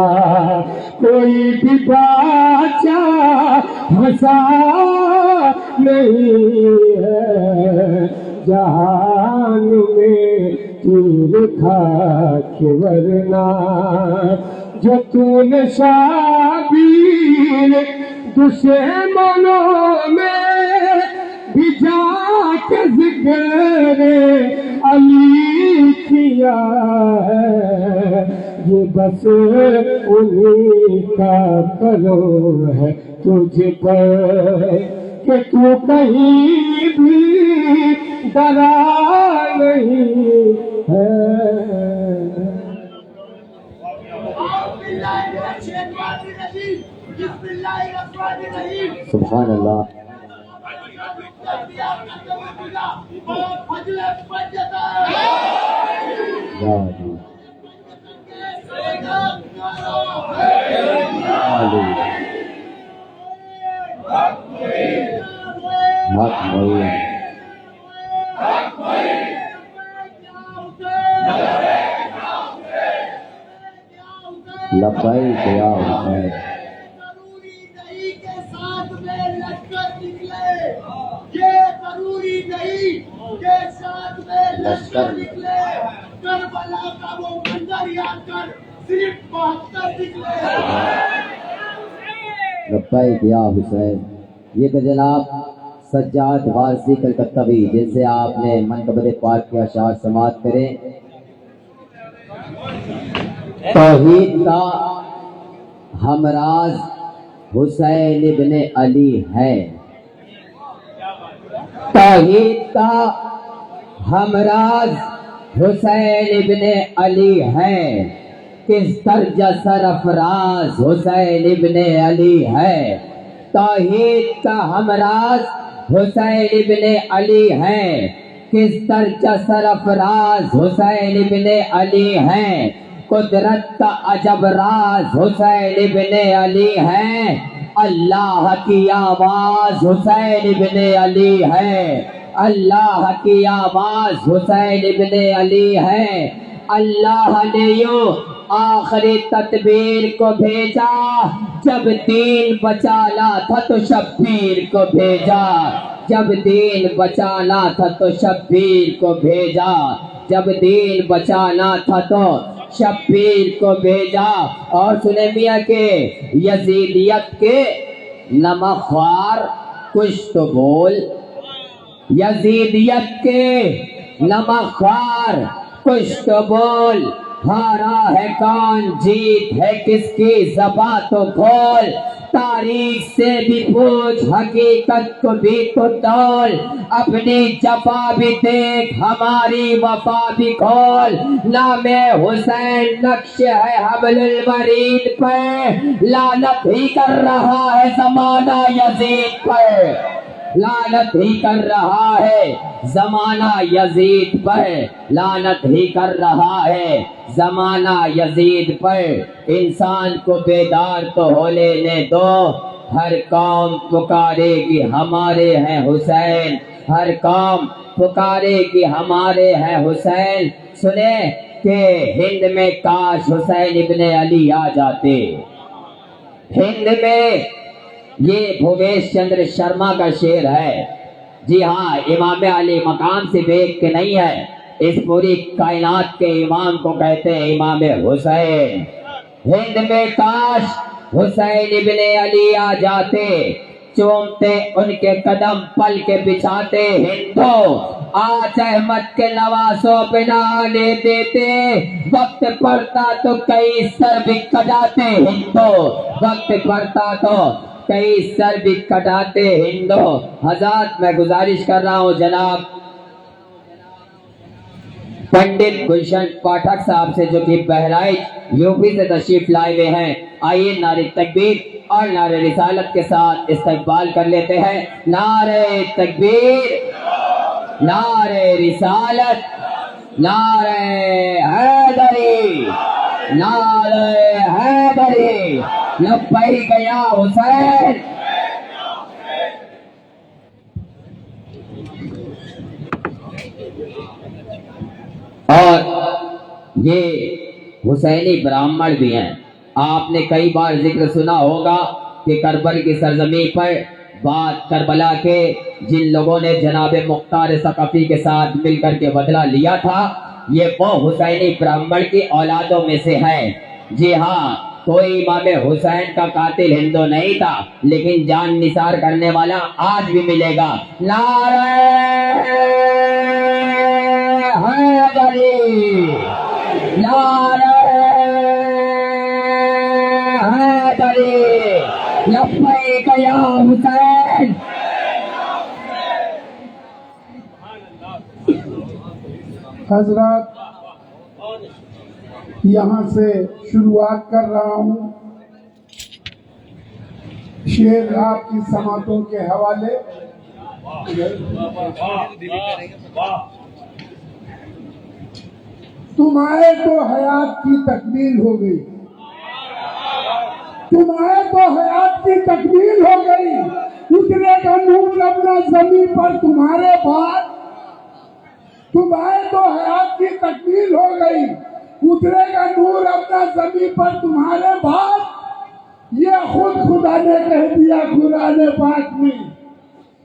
کوئی بھی بادشاہ ہنسا نہیں ہے، جہان میں تیر کھا کے ورنہ جو تو نے شبیر دشمنوں میں بھجا کے ذکر علی کیا ہے، یہ بس انہی کا کرم ہے تجھ پر کہ تو کہیں بھی ڈرا نہیں ہے۔ سبحان اللہ۔ لبیک یا حسین، ضروری نہیں کے ساتھ میں لشکر نکلے، ضروری نہیں کہ ساتھ میں لشکر نکلے، کربلا کا وہ منظر یاد کر صرف 72 نکلے۔ لبیک یا حسین۔ یہ تو جناب سجاد وارثی کلکتوی جن سے آپ نے منقبر پاک کے اشعار سماعت کرے۔ توحید کا ہمراز حسین ابن علی ہے، توحید کا ہمراز حسین ابن علی ہے، کس درجہ سرفراز حسین ابن علی ہے، توحید کا ہمراز حسین ابن علی ہے، کس درجہ سرفراز حسین ابن علی ہے، قدرت کا عجب راز حسین ابن علی ہے، اللہ کی آواز حسین ابن علی ہے، اللہ کی آواز حسین ابن علی ہے۔ اللہ نے یوں آخری تدبیر کو بھیجا، جب دین بچانا تھا تو شبیر کو بھیجا، جب دین بچانا تھا تو شبیر کو بھیجا، جب دین بچانا تھا تو شبیر کو بھیجا۔ اور سنے میاں کہ یزیدیت کے نمک خوار کچھ تو بول، یزیدیت کے نمک خوار کچھ تو بول، ہارا ہے کون جیت ہے کس کی زباں تو کھول، تاریخ سے بھی پوچھ حقیقت کو بھی تو تول، اپنی جفا بھی دیکھ ہماری وفا بھی کھول، نام حسین نقش ہے حبل الورید پر، لعنت ہی کر رہا ہے زمانہ یزید پر، لعنت ہی کر رہا ہے زمانہ یزید پر، لعنت ہی کر رہا ہے زمانہ یزید پر۔ انسان کو بیدار تو ہو لینے دو، ہر قوم پکارے گی ہمارے ہیں حسین، ہر قوم پکارے گی ہمارے ہیں حسین۔ سنے کہ ہند میں کاش حسین ابن علی آ جاتے، ہند میں، یہ بھویش چندر شرما کا شعر ہے۔ جی ہاں، امام علی مقام سے دیکھ کے نہیں ہے، اس پوری کائنات کے امام کو کہتے ہیں امام حسین۔ ہند میں کاش حسین ابن علی آ جاتے، چومتے ان کے قدم پل کے بچھاتے ہندو، آج احمد کے نوازوں پہ نہ آنے دیتے، وقت پڑتا تو کئی سر بھی کٹاتے ہندو، وقت پڑتا تو کئی سر بھی کٹاتے ہندو۔ حضرات میں گزارش کر رہا ہوں جناب پنڈت گلشن پاٹھک صاحب سے، جو کہ بہرائچ یوپی سے تشریف لائے ہوئے ہیں، آئیے نعرہ تکبیر اور نعرہ رسالت کے ساتھ استقبال کر لیتے ہیں۔ نعرہ تکبیر، نعرہ رسالت، نعرہ حیدری، نعرہ حیدری، لبیک یا حسین۔ اور یہ حسینی برہمن بھی ہیں۔ آپ نے کئی بار ذکر سنا ہوگا کہ کربل کی سرزمین پر بعد کربلا کے جن لوگوں نے جناب مختار ثقفی کے ساتھ مل کر کے بدلہ لیا تھا، یہ وہ حسینی برہمن کی اولادوں میں سے ہے۔ جی ہاں، کوئی امام حسین کا قاتل ہندو نہیں تھا، لیکن جان نثار کرنے والا آج بھی ملے گا۔ نعرہ حیدری، نعرہ حیدری، لبیک یا حسین۔ حضرات، یہاں سے شروعات کر رہا ہوں شعر آپ کی سماعتوں کے حوالے۔ تم آئے تو حیات کی تکمیل ہو گئی، تم آئے تو حیات کی تکمیل ہو گئی، اترے گا نور اپنا زمین پر تمہارے بعد، تم آئے تو حیات کی تکمیل ہو گئی، اترے گا نور اپنا زمین پر تمہارے بعد، یہ خود خدا نے کہہ دیا قرآن پاک میں،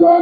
2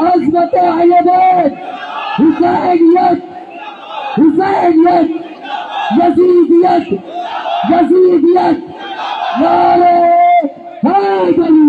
عظمت علیباد، حسینیت، حسینیت، یزیدیت، یزیدیت، نعرہ حیدری۔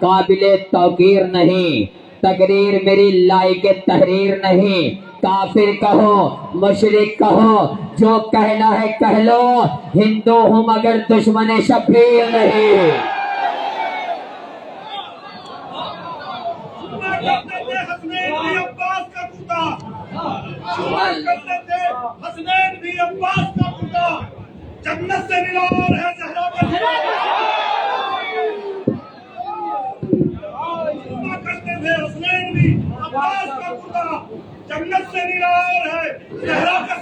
قابل توقیر نہیں، تقریر میری لائق تحریر نہیں، کافر کہو مشرک کہو جو کہنا ہے کہہ لو، ہندو ہوں مگر دشمن شبیر نہیں۔ حسنین بھی عباس کا پوتا، جنت سے نرار ہے زہرا کا کرتے تھے، حسنین بھی عباس کا پوتا، جنت سے نرار ہے زہرا کا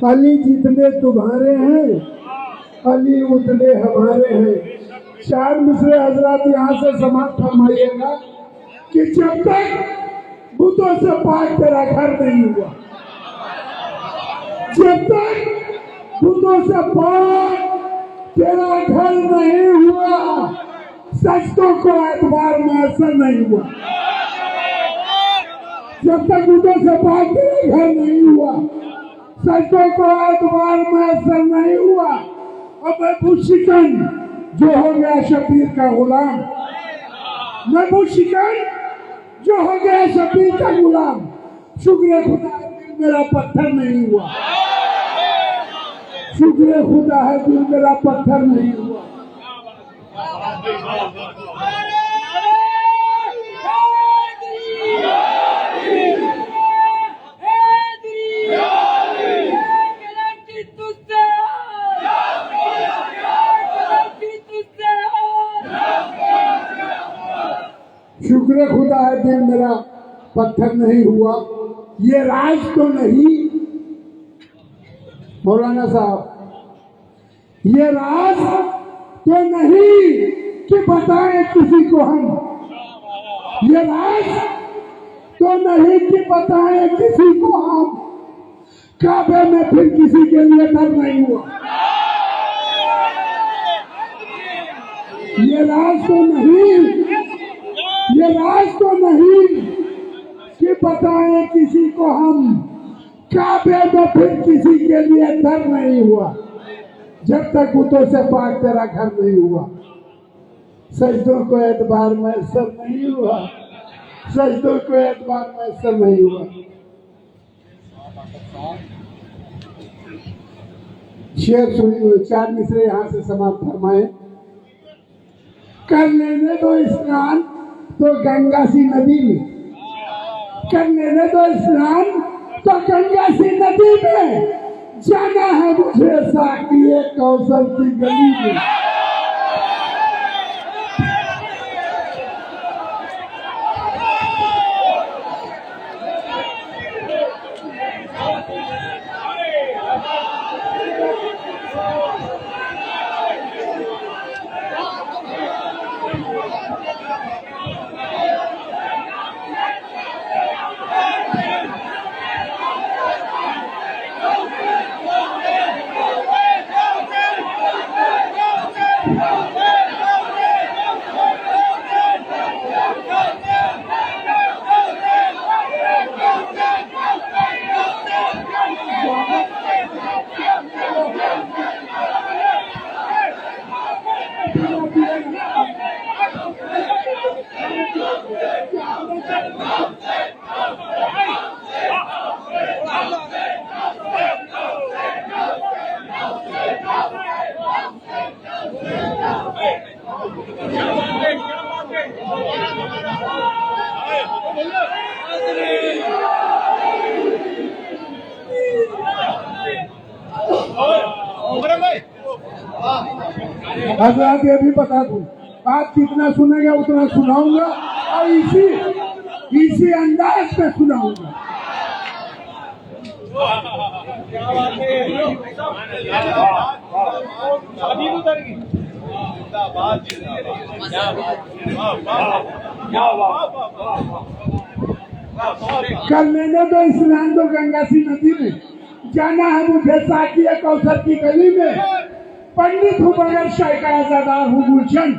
علی جتنے تمہارے ہیں علی اتنے ہمارے ہیں۔ چار مصرے حضرات یہاں سے سماعت فرمائیے گا کہ جب تک بتوں سے پاک تیرا گھر نہیں ہوا، جب تک بتوں سے پاک تیرا گھر نہیں ہوا، سجدوں کو اعتبار میسر نہیں ہوا۔ جب تک بتوں سے پاک تیرا گھر نہیں ہوا، سجدوں کو اعتبار میسر نہیں ہوا۔ اب ابو شکن جو ہو گیا شبیر کا غلام، ابو شکن جو ہو گیا شبیر کا غلام، شکر خدا ہے دل میرا پتھر نہیں ہوا، شکر خدا ہے دل میرا پتھر نہیں ہوا۔ شکر خدا ہے دل میرا پتھر نہیں ہوا۔ یہ راز تو نہیں مولانا صاحب، یہ راز تو نہیں کہ بتائیں کسی کو ہم، یہ راز تو نہیں کہ بتائیں کسی کو ہم، کعبے میں پھر کسی کے لیے ڈر نہیں ہوا۔ یہ راز تو نہیں، یہ راز تو نہیں کہ بتائیں کسی کو ہم، کعبے میں پھر کسی کے لیے ڈر نہیں ہوا، جب تک بتوں سے پاک تیرا گھر نہیں ہوا۔ سجدوں کو اعتبار میسر نہیں ہوا، سجدوں کو اعتبار میسر نہیں ہوا۔ شعر سنی ہوئے، چار مصرے یہاں سے سماعت فرمائیں۔ کر لینے دو اسنان تو گنگا سی ندی میں، کر لینے دو اسنان تو گنگا سی ندی میں، جانا ہے مجھے ساقی کوثر کی گلی میں۔ حضرات یہ بھی بتا دوں، آپ جتنا سنیں گے اتنا سناؤں گا اور اسی انداز میں سناؤں گا۔ کر لینے دو اسلام تو گنگا سی ندی میں، جانا ہے مجھے ساقی کوثر کی گلی میں۔ پنڈت ہوں مگر شیخ آزادار ہوں گلشن،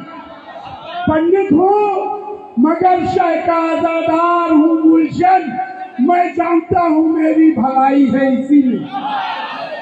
پنڈت ہوں مگر شیخ آزادار ہوں گلشن، میں جانتا ہوں میری بھلائی ہے اسی میں۔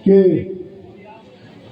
کہ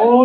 اور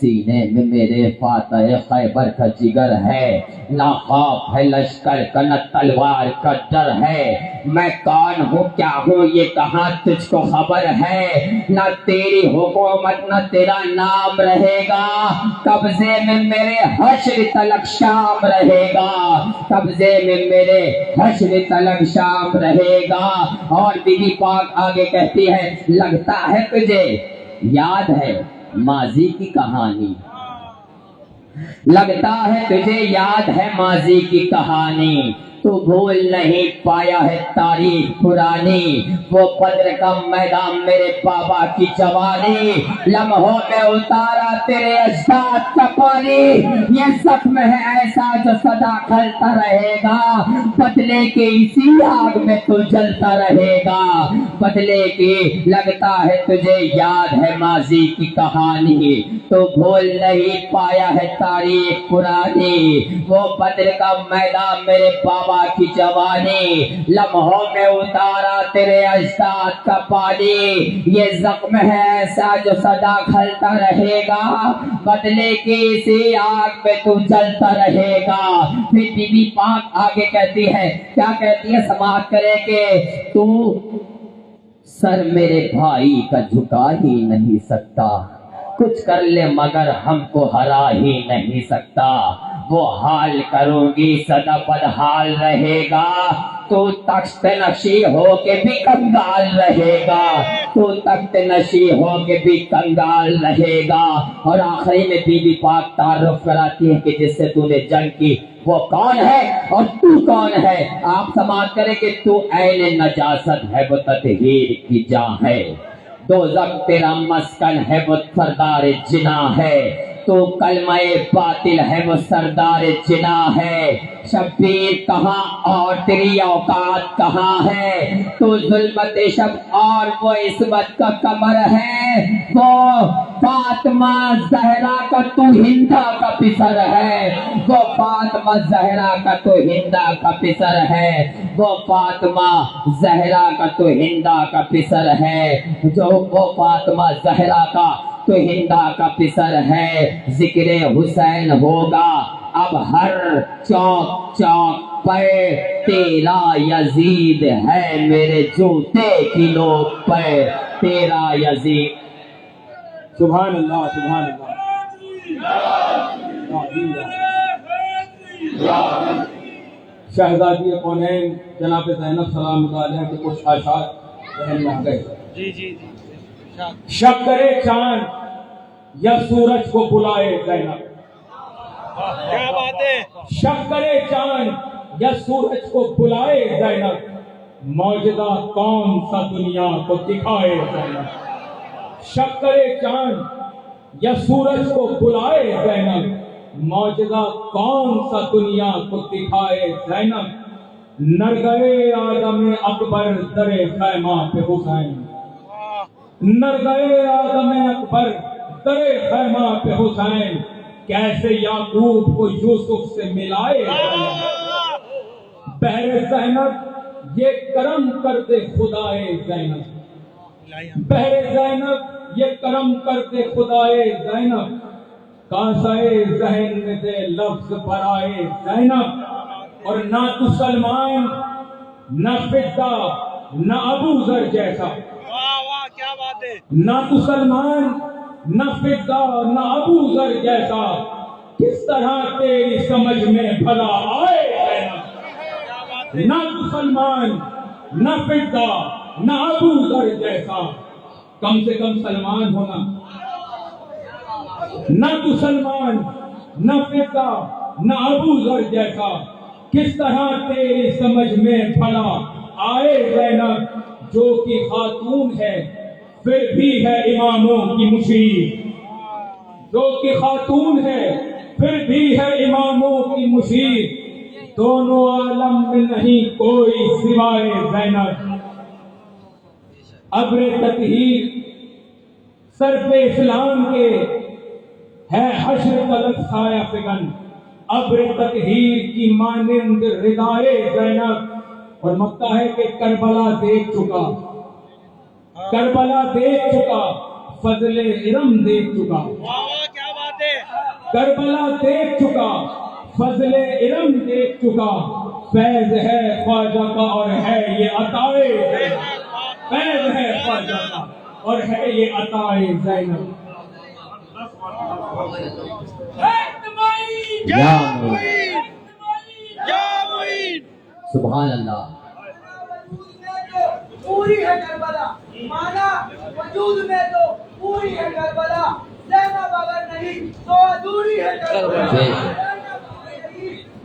سینے میں میرے فاتح خیبر کا جگر ہے، نہ خوف ہے لشکر کا نہ تلوار کا ڈر ہے، میں کون ہوں کیا ہوں یہ کہاں تجھ کو خبر ہے، نہ تیری حکومت نہ تیرا نام رہے گا، قبضے میں میرے حشر تلک شام رہے گا، قبضے میں میرے حشر تلک شام رہے گا۔ اور بی بی پاک آگے کہتی ہے لگتا ہے تجھے یاد ہے ماضی کی کہانی، لگتا ہے تجھے یاد ہے ماضی کی کہانی، تو بھول نہیں پایا ہے تاریخ پرانی، وہ بدر کا میدان میرے بابا کی جوانی، لمحوں میں اتارا تیرے اجداد کا پانی، یہ زخم ہے ایسا جو سدا کھلتا رہے گا، بدلے کے اسی آگ میں تو جلتا رہے گا، بدلے کی لگتا ہے تجھے یاد ہے ماضی کی کہانی، تو بھول نہیں پایا ہے تاریخ پرانی، وہ بدر کا میدان میرے بابا کی جوانی، لمحوں میں اتارا تیرے اجداد کا پانی، یہ زخم ہے ایسا جو سدا کھلتا رہے گا، بدلے کی اسی آگ میں تو جلتا رہے گا۔ پھر بی بی پاک آگے کہتی ہے، کیا کہتی ہے سماعت کرے کہ تو سر میرے بھائی کا جھکا ہی نہیں سکتا، کچھ کر لے مگر ہم کو ہرا ہی نہیں سکتا، وہ حال کروں گی سدا بدحال رہے گا، تو تخت نشی ہو کے بھی کنگال رہے گا، تو تخت نشی ہو کے بھی کنگال رہے گا۔ اور آخری میں بی بی پاک تعارف کراتی ہے کہ جس سے تو نے جنگ کی وہ کون ہے اور تو کون ہے۔ آپ سماعت کریں کہ تو عین نجاست ہے وہ تطہیر کی جاں ہے، دوزخ تیرا مسکن ہے وہ سردار جنا ہے، تو کلمہ باطل ہے وہ سردار جنا ہے، شبیر کہاں اور تیری اوقات کہاں ہے، تو ظلمت شب اور وہ عصمت کا قمر ہے، وہ فاطمہ زہرا کا تو ہندا کا پسر ہے، وہ فاطمہ زہرا کا تو ہندا کا پسر ہے، وہ فاطمہ زہرا کا تو ہندا کا پسر ہے، جو وہ فاطمہ زہرا کا تو ہندا کا پسر ہے، ذکر حسین ہوگا اب ہر چوک چوک پر، تیرا یزید ہے میرے جوتے کی نوک پر، تیرا یزید۔ سبحان اللہ سبحان اللہ۔ شہزادی کونین جناب زینب سلام علیہ کے کچھ اشعار ذہن میں آ گئے۔ شب کرے چاند یا سورج کو بلائے زینب، کیا بات ہے، شب کرے چاند یا سورج کو بلائے زینب، معجزہ کون سا دنیا کو دکھائے زینب، شب کرے چاند یا سورج کو بلائے زینب، معجزہ کون سا دنیا کو دکھائے زینب، نرگئے آدم اکبر در خیمہ پہ حسین، نرگئے آدم اکبر در خیمہ پہ حسین، کیسے یعقوب کو یوسف سے ملائے بہر زینب یہ کرم کر دے خدائے زینب، بہر زینب یہ کرم کر دے خدائے زینب، کاسائے ذہن میں دے لفظ برائے زینب، اور نہ تو سلمان نہ فدہ نہ ابو ذر جیسا، کیا بات ہے، نہ تو سلمان نہ فدہ نہ ابو ذر جیسا، کس طرح تیری سمجھ میں بھلا آئے زینب، نہ تو سلمان نہ فدہ نہ ابو ذر جیسا، کم سے کم سلمان ہونا، نہ تو سلمان نہ فدہ نہ ابو ذر جیسا، کس طرح تیری سمجھ میں بھلا آئے زینب، جو کہ خاتون ہے پھر بھی ہے اماموں کی مشیر، جو کہ خاتون ہے پھر بھی ہے اماموں کی مشیر، دونوں عالم میں نہیں کوئی سوائے زینب، ابر تطہیر سر پہ اسلام کے ہے حشر تلک سایہ فگن، ابر تطہیر کی مانند ردائے زینب، اور مکہ ہے کہ کربلا دیکھ چکا، کربلا دیکھ چکا، فضل ارم دیکھ چکا، کیا بات کربلا دیکھ چکا، فضل علم دیکھ چکا، فیض ہے خواجہ کا اور ہے یہ عطائے، فیض ہے خواجہ کا اور ہے یہ عطائے زینب۔ یا سبحان اللہ۔ پوری ہے کربلا، مانا وجود میں تو پوری ہے کربلا، زینب اگر نہیں تو ادھوری ہے کربلا،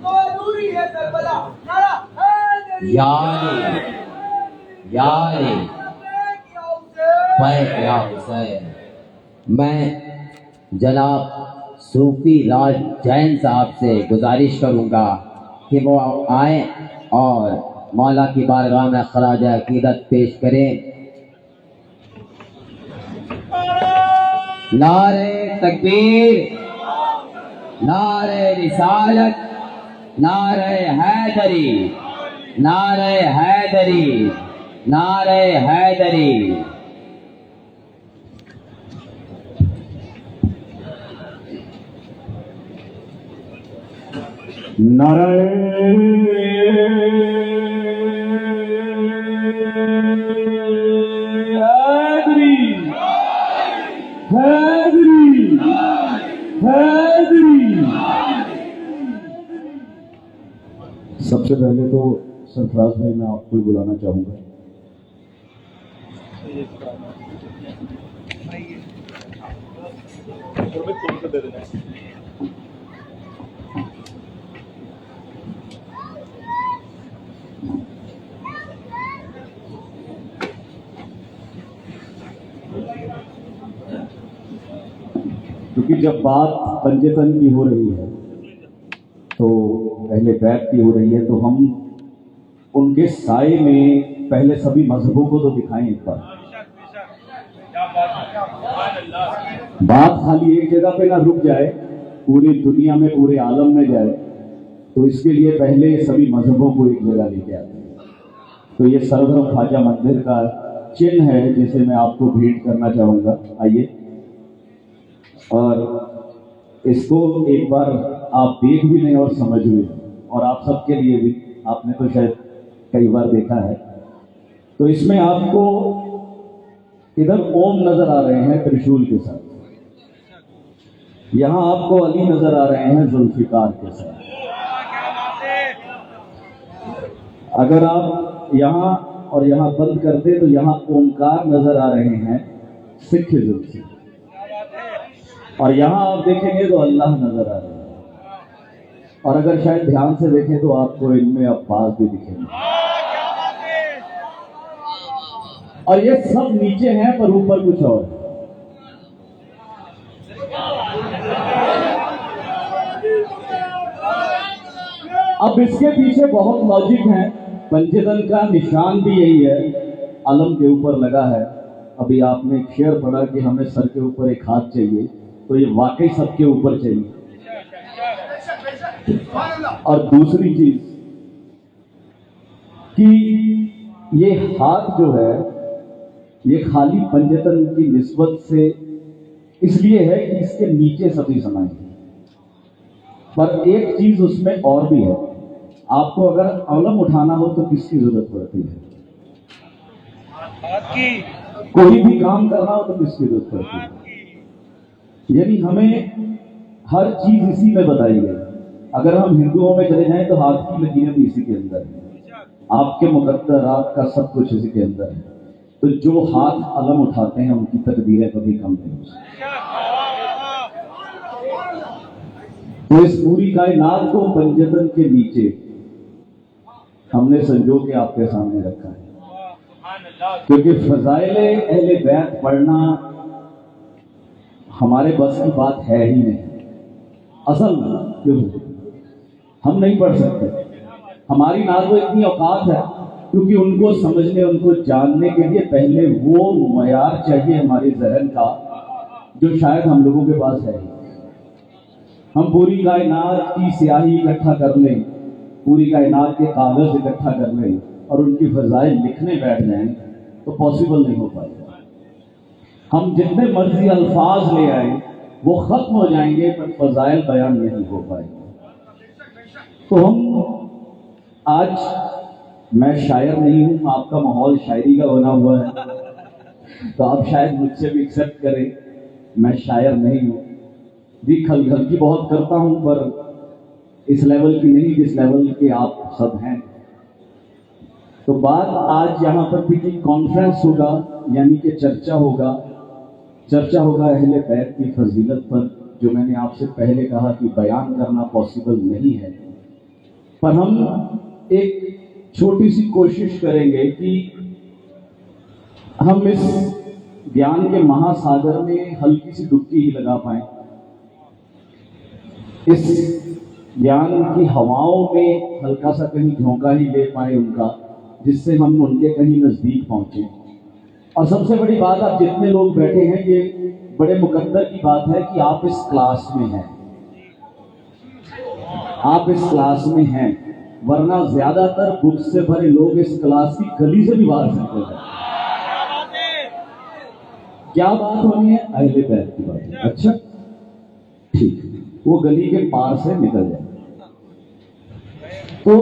تو ادھوری ہے کربلا، نعرہ حیدری، یا علی یا علی بیک یا حسین۔ میں جناب صوفی راج جین صاحب سے گزارش کروں گا کہ وہ آئیں اور مولا کی بارگاہ میں خراج عقیدت پیش کریں۔ نعرہ تکبیر، نعرہ رسالت، نعرہ حیدری، نعرہ حیدری، نعرہ حیدری۔ نعرہ حیدری، حیدری، حیدری۔ سب سے پہلے تو سرفراز بھائی میں آپ کو بلانا چاہوں گا۔ کیونکہ جب بات پنجتن کی ہو رہی ہے تو اہل بیت کی ہو رہی ہے تو ہم ان کے سائے میں پہلے سبھی مذہبوں کو تو دکھائیں ایک بار۔ بات خالی ایک جگہ پہ نہ رک جائے، پوری دنیا میں پورے عالم میں جائے، تو اس کے لیے پہلے سبھی مذہبوں کو ایک جگہ لے کے آتے ہیں۔ تو یہ سرورم خواجہ مندر کا چن ہے جسے میں آپ کو بھیٹ کرنا چاہوں گا۔ آئیے اور اس کو ایک بار آپ دیکھ بھی لیں اور سمجھ بھی لیں، اور آپ سب کے لیے بھی، آپ نے تو شاید کئی بار دیکھا ہے۔ تو اس میں آپ کو ادھر اوم نظر آ رہے ہیں ترشول کے ساتھ، یہاں آپ کو علی نظر آ رہے ہیں ذوالفقار کے ساتھ۔ اگر آپ یہاں اور یہاں بند کر دیں تو یہاں اومکار نظر آ رہے ہیں سکھزم سے، اور یہاں آپ دیکھیں گے تو اللہ نظر آ رہے ہیں، اور اگر شاید دھیان سے دیکھیں تو آپ کو ان میں عباس بھی دکھیں گے، اور یہ سب نیچے ہیں پر اوپر کچھ اور ہے۔ اب اس کے پیچھے بہت لاجک ہے۔ پنجتن کا نشان بھی یہی ہے، علم کے اوپر لگا ہے۔ ابھی آپ نے ایک شعر پڑھا کہ ہمیں سر کے اوپر ایک ہاتھ چاہیے، تو یہ واقعی سب کے اوپر چاہیے۔ اور دوسری چیز کہ یہ ہاتھ جو ہے یہ خالی پنجتن کی نسبت سے اس لیے ہے کہ اس کے نیچے سبھی سمائیں گے، پر ایک چیز اس میں اور بھی ہے۔ آپ کو اگر علم اٹھانا ہو تو کس کی ضرورت پڑتی ہے؟ کوئی بھی کام کرنا ہو تو کس کی ضرورت پڑتی ہے؟ یعنی ہمیں ہر چیز اسی میں بتائی گئی۔ اگر ہم ہندوؤں میں چلے جائیں تو ہاتھ کی لکیریں بھی اسی کے اندر ہیں، آپ کے مقدرات کا سب کچھ اسی کے اندر ہے۔ تو جو ہاتھ علم اٹھاتے ہیں ان کی تقدیریں کبھی کم نہیں ہو سکتی۔ تو اس پوری کائنات کو پنجتن کے نیچے ہم نے سنجو کے آپ کے سامنے رکھا ہے، کیونکہ فضائل اہل بیت پڑھنا ہمارے بس کی بات ہے ہی نہیں۔ اصل کیوں ہم نہیں پڑھ سکتے، ہماری نہ تو اتنی اوقات ہے، کیونکہ ان کو سمجھنے، ان کو جاننے کے لیے پہلے وہ معیار چاہیے ہمارے ذہن کا جو شاید ہم لوگوں کے پاس ہے۔ ہم پوری کائنات کی سیاہی اکٹھا کر لیں، پوری کائنات کے کاغذ اکٹھا کر لیں اور ان کی فضائل لکھنے بیٹھ جائیں تو پاسبل نہیں ہو پائے گا۔ ہم جتنے مرضی الفاظ لے آئیں وہ ختم ہو جائیں گے پر فضائل بیان نہیں ہو پائیں گے. تو ہم آج، میں شاعر نہیں ہوں، آپ کا ماحول شاعری کا بنا ہوا ہے تو آپ شاید مجھ سے بھی ایکسیپٹ کریں. میں شاعر نہیں ہوں جی، کھل کی بہت کرتا ہوں پر اس لیول کی نہیں جس لیول کے آپ سب ہیں. تو بات آج یہاں پر تھی کہ کانفرنس ہوگا، یعنی کہ چرچا ہوگا اہل بیت کی فضیلت پر، جو میں نے آپ سے پہلے کہا کہ بیان کرنا پاسبل نہیں ہے، پر ہم ایک چھوٹی سی کوشش کریں گے کہ ہم اس گیان کے مہا ساگر میں ہلکی سی ڈبکی ہی لگا پائیں، اس گیان کی ہواؤں میں ہلکا سا کہیں جھونکا ہی لے پائیں ان کا، جس سے ہم ان کے کہیں نزدیک پہنچیں. اور سب سے بڑی بات، آپ جتنے لوگ بیٹھے ہیں، یہ بڑے مقدر کی بات ہے کہ آپ اس کلاس میں ہیں، آپ اس کلاس میں ہیں، ورنہ زیادہ تر بک سے بھرے لوگ اس کلاس کی گلی سے بھی باہر نکل جائیں. کیا بات ہونی ہے؟ اہل بیت کی بات ہے. اچھا ٹھیک، وہ گلی کے پار سے نکل جائے. تو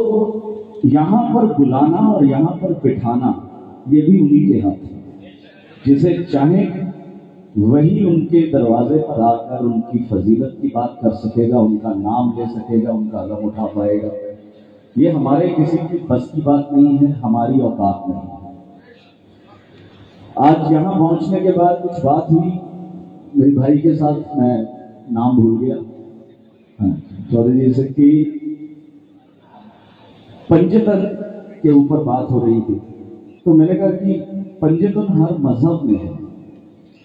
یہاں پر بلانا اور یہاں پر بٹھانا یہ بھی انہی کے ہاتھ ہے. جسے چاہیں وہی ان کے دروازے پر آ کر ان کی فضیلت کی بات کر سکے گا، ان کا نام لے سکے گا، ان کا علم اٹھا پائے گا. یہ ہمارے کسی کی بس کی بات نہیں ہے، ہماری اوقات نہیں ہے. آج یہاں پہنچنے کے بعد کچھ بات ہوئی میرے بھائی کے ساتھ، میں نام بھول گیا، چودھری جی سے، کہ پنجتن کے اوپر بات ہو رہی تھی. تو میں نے کہا کہ پنجتن ہر مذہب میں ہے،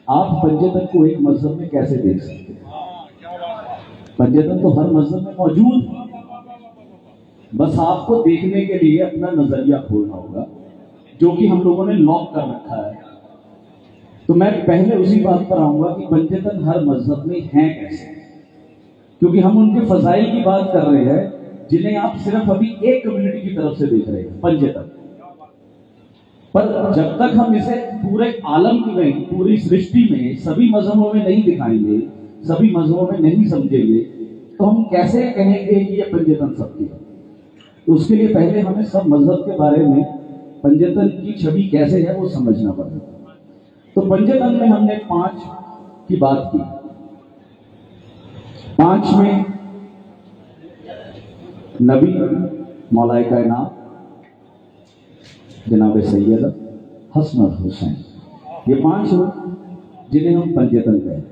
آپ پنجتن کو ایک مذہب میں کیسے دیکھ سکتے ہیں؟ پنجتن تو ہر مذہب میں موجود ہے، بس آپ کو دیکھنے کے لیے اپنا نظریہ کھولنا ہوگا، جو کہ ہم لوگوں نے لاک کر رکھا ہے. تو میں پہلے اسی بات پر آؤں گا کہ پنجتن ہر مذہب میں ہیں کیسے، کیونکہ ہم ان کے فضائل کی بات کر رہے ہیں جنہیں آپ صرف ابھی ایک کمیونٹی کی طرف سے دیکھ رہے ہیں، پنجتن. پر جب تک ہم اسے پورے عالم کی میں، پوری سرشٹی میں، سبھی مذہبوں میں نہیں دکھائیں گے، سبھی مذہبوں میں نہیں سمجھیں گے، تو ہم کیسے کہیں گے کہ یہ پنجتن سب کی ہے؟ تو اس کے لیے پہلے ہمیں سب مذہب کے بارے میں پنجتن کی چھوی کیسے ہے وہ سمجھنا پڑے گا. تو پنجتن میں ہم نے 5 کی بات کی. 5 میں نبی مولا کائنات جناب سید حسن اور حسین، یہ 5 لوگ جنہیں ہم پنجتن کہتے ہیں.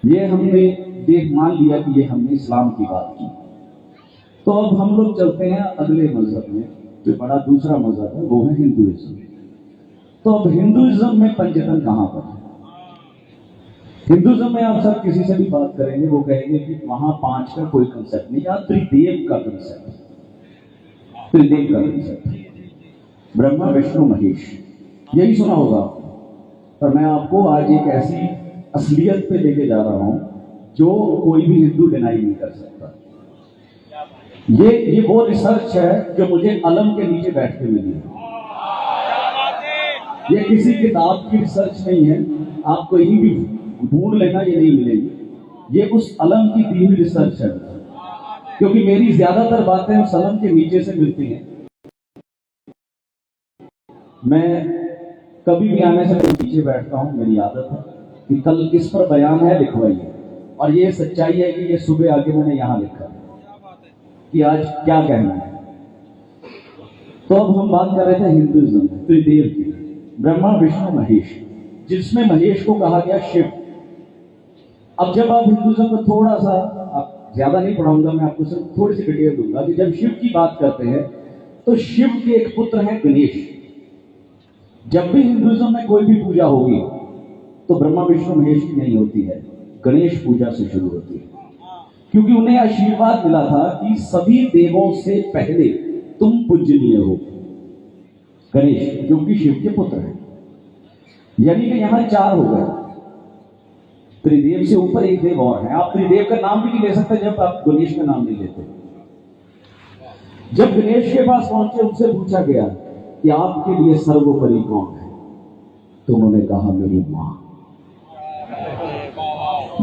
یہ ہم نے دیکھ مان لیا کہ یہ ہم نے اسلام کی بات کی. تو اب ہم لوگ چلتے ہیں اگلے مذہب میں، جو بڑا دوسرا مذہب ہے، وہ ہے ہندوازم. تو اب ہندوازم میں پنجتن کہاں پر ہے؟ ہندوازم میں آپ سب کسی سے بھی بات کریں گے، وہ کہیں گے کہ وہاں 5 کا کوئی کنسیپٹ نہیں، یا تریدیو کا کنسیپٹ، تریدیو کا کنسیپٹ، برہما وشنو مہیش، یہی سنا ہوگا. پر میں آپ کو آج ایک ایسی اصلیت پہ لے کے جا رہا ہوں جو کوئی بھی ہندو ڈینائی نہیں کر سکتا. یہ وہ ریسرچ ہے جو مجھے علم کے نیچے بیٹھ کے ملی ہے. یہ کسی کتاب کی ریسرچ نہیں ہے، آپ کو کہیں بھی ڈھونڈ لینا یہ نہیں ملے گی. یہ اس علم کی دی ہوئی ریسرچ ہے، کیونکہ میری زیادہ تر باتیں اس علم کے نیچے سے ملتی ہیں. میں کبھی بھی آنے سے پیچھے بیٹھتا ہوں، میری عادت ہے کہ کل کس پر بیان ہے لکھوائیے. اور یہ سچائی ہے کہ یہ صبح آ کے میں نے یہاں لکھا کہ آج کیا کہنا ہے. تو اب ہم بات کر رہے تھے ہندوازم تریدیو کی، برہما وشنو مہیش، جس میں مہیش کو کہا گیا شیو. اب جب آپ ہندوازم کو تھوڑا سا، آپ زیادہ نہیں پڑھاؤں گا، میں آپ کو صرف تھوڑی سی ڈیٹیل دوں گا کہ جب شیو کی بات کرتے ہیں تو شیو کے ایک پتر ہیں گنیش. جب بھی ہندوازم میں کوئی بھی پوجا ہوگی تو برہما وشنو مہیش کی نہیں ہوتی ہے، گنیش پوجا سے شروع ہوتی ہے، کیونکہ انہیں آشیرواد ملا تھا کہ سبھی دیووں سے پہلے تم پوجنیہ ہو. گنیش جو کہ شیو کے پتر ہیں، یعنی کہ یہاں 4 ہو گئے. تریدیو سے اوپر ایک دیو اور ہے. آپ تریدیو کا نام بھی نہیں لے سکتے جب آپ گنیش کا نام نہیں لیتے. جب گنیش کے پاس پہنچے، ان سے پوچھا گیا کہ آپ کے لیے سروپری کون ہے؟ تو انہوں نے کہا میری ماں.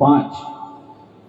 5।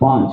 5।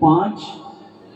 5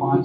5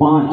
5।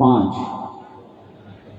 5।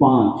5।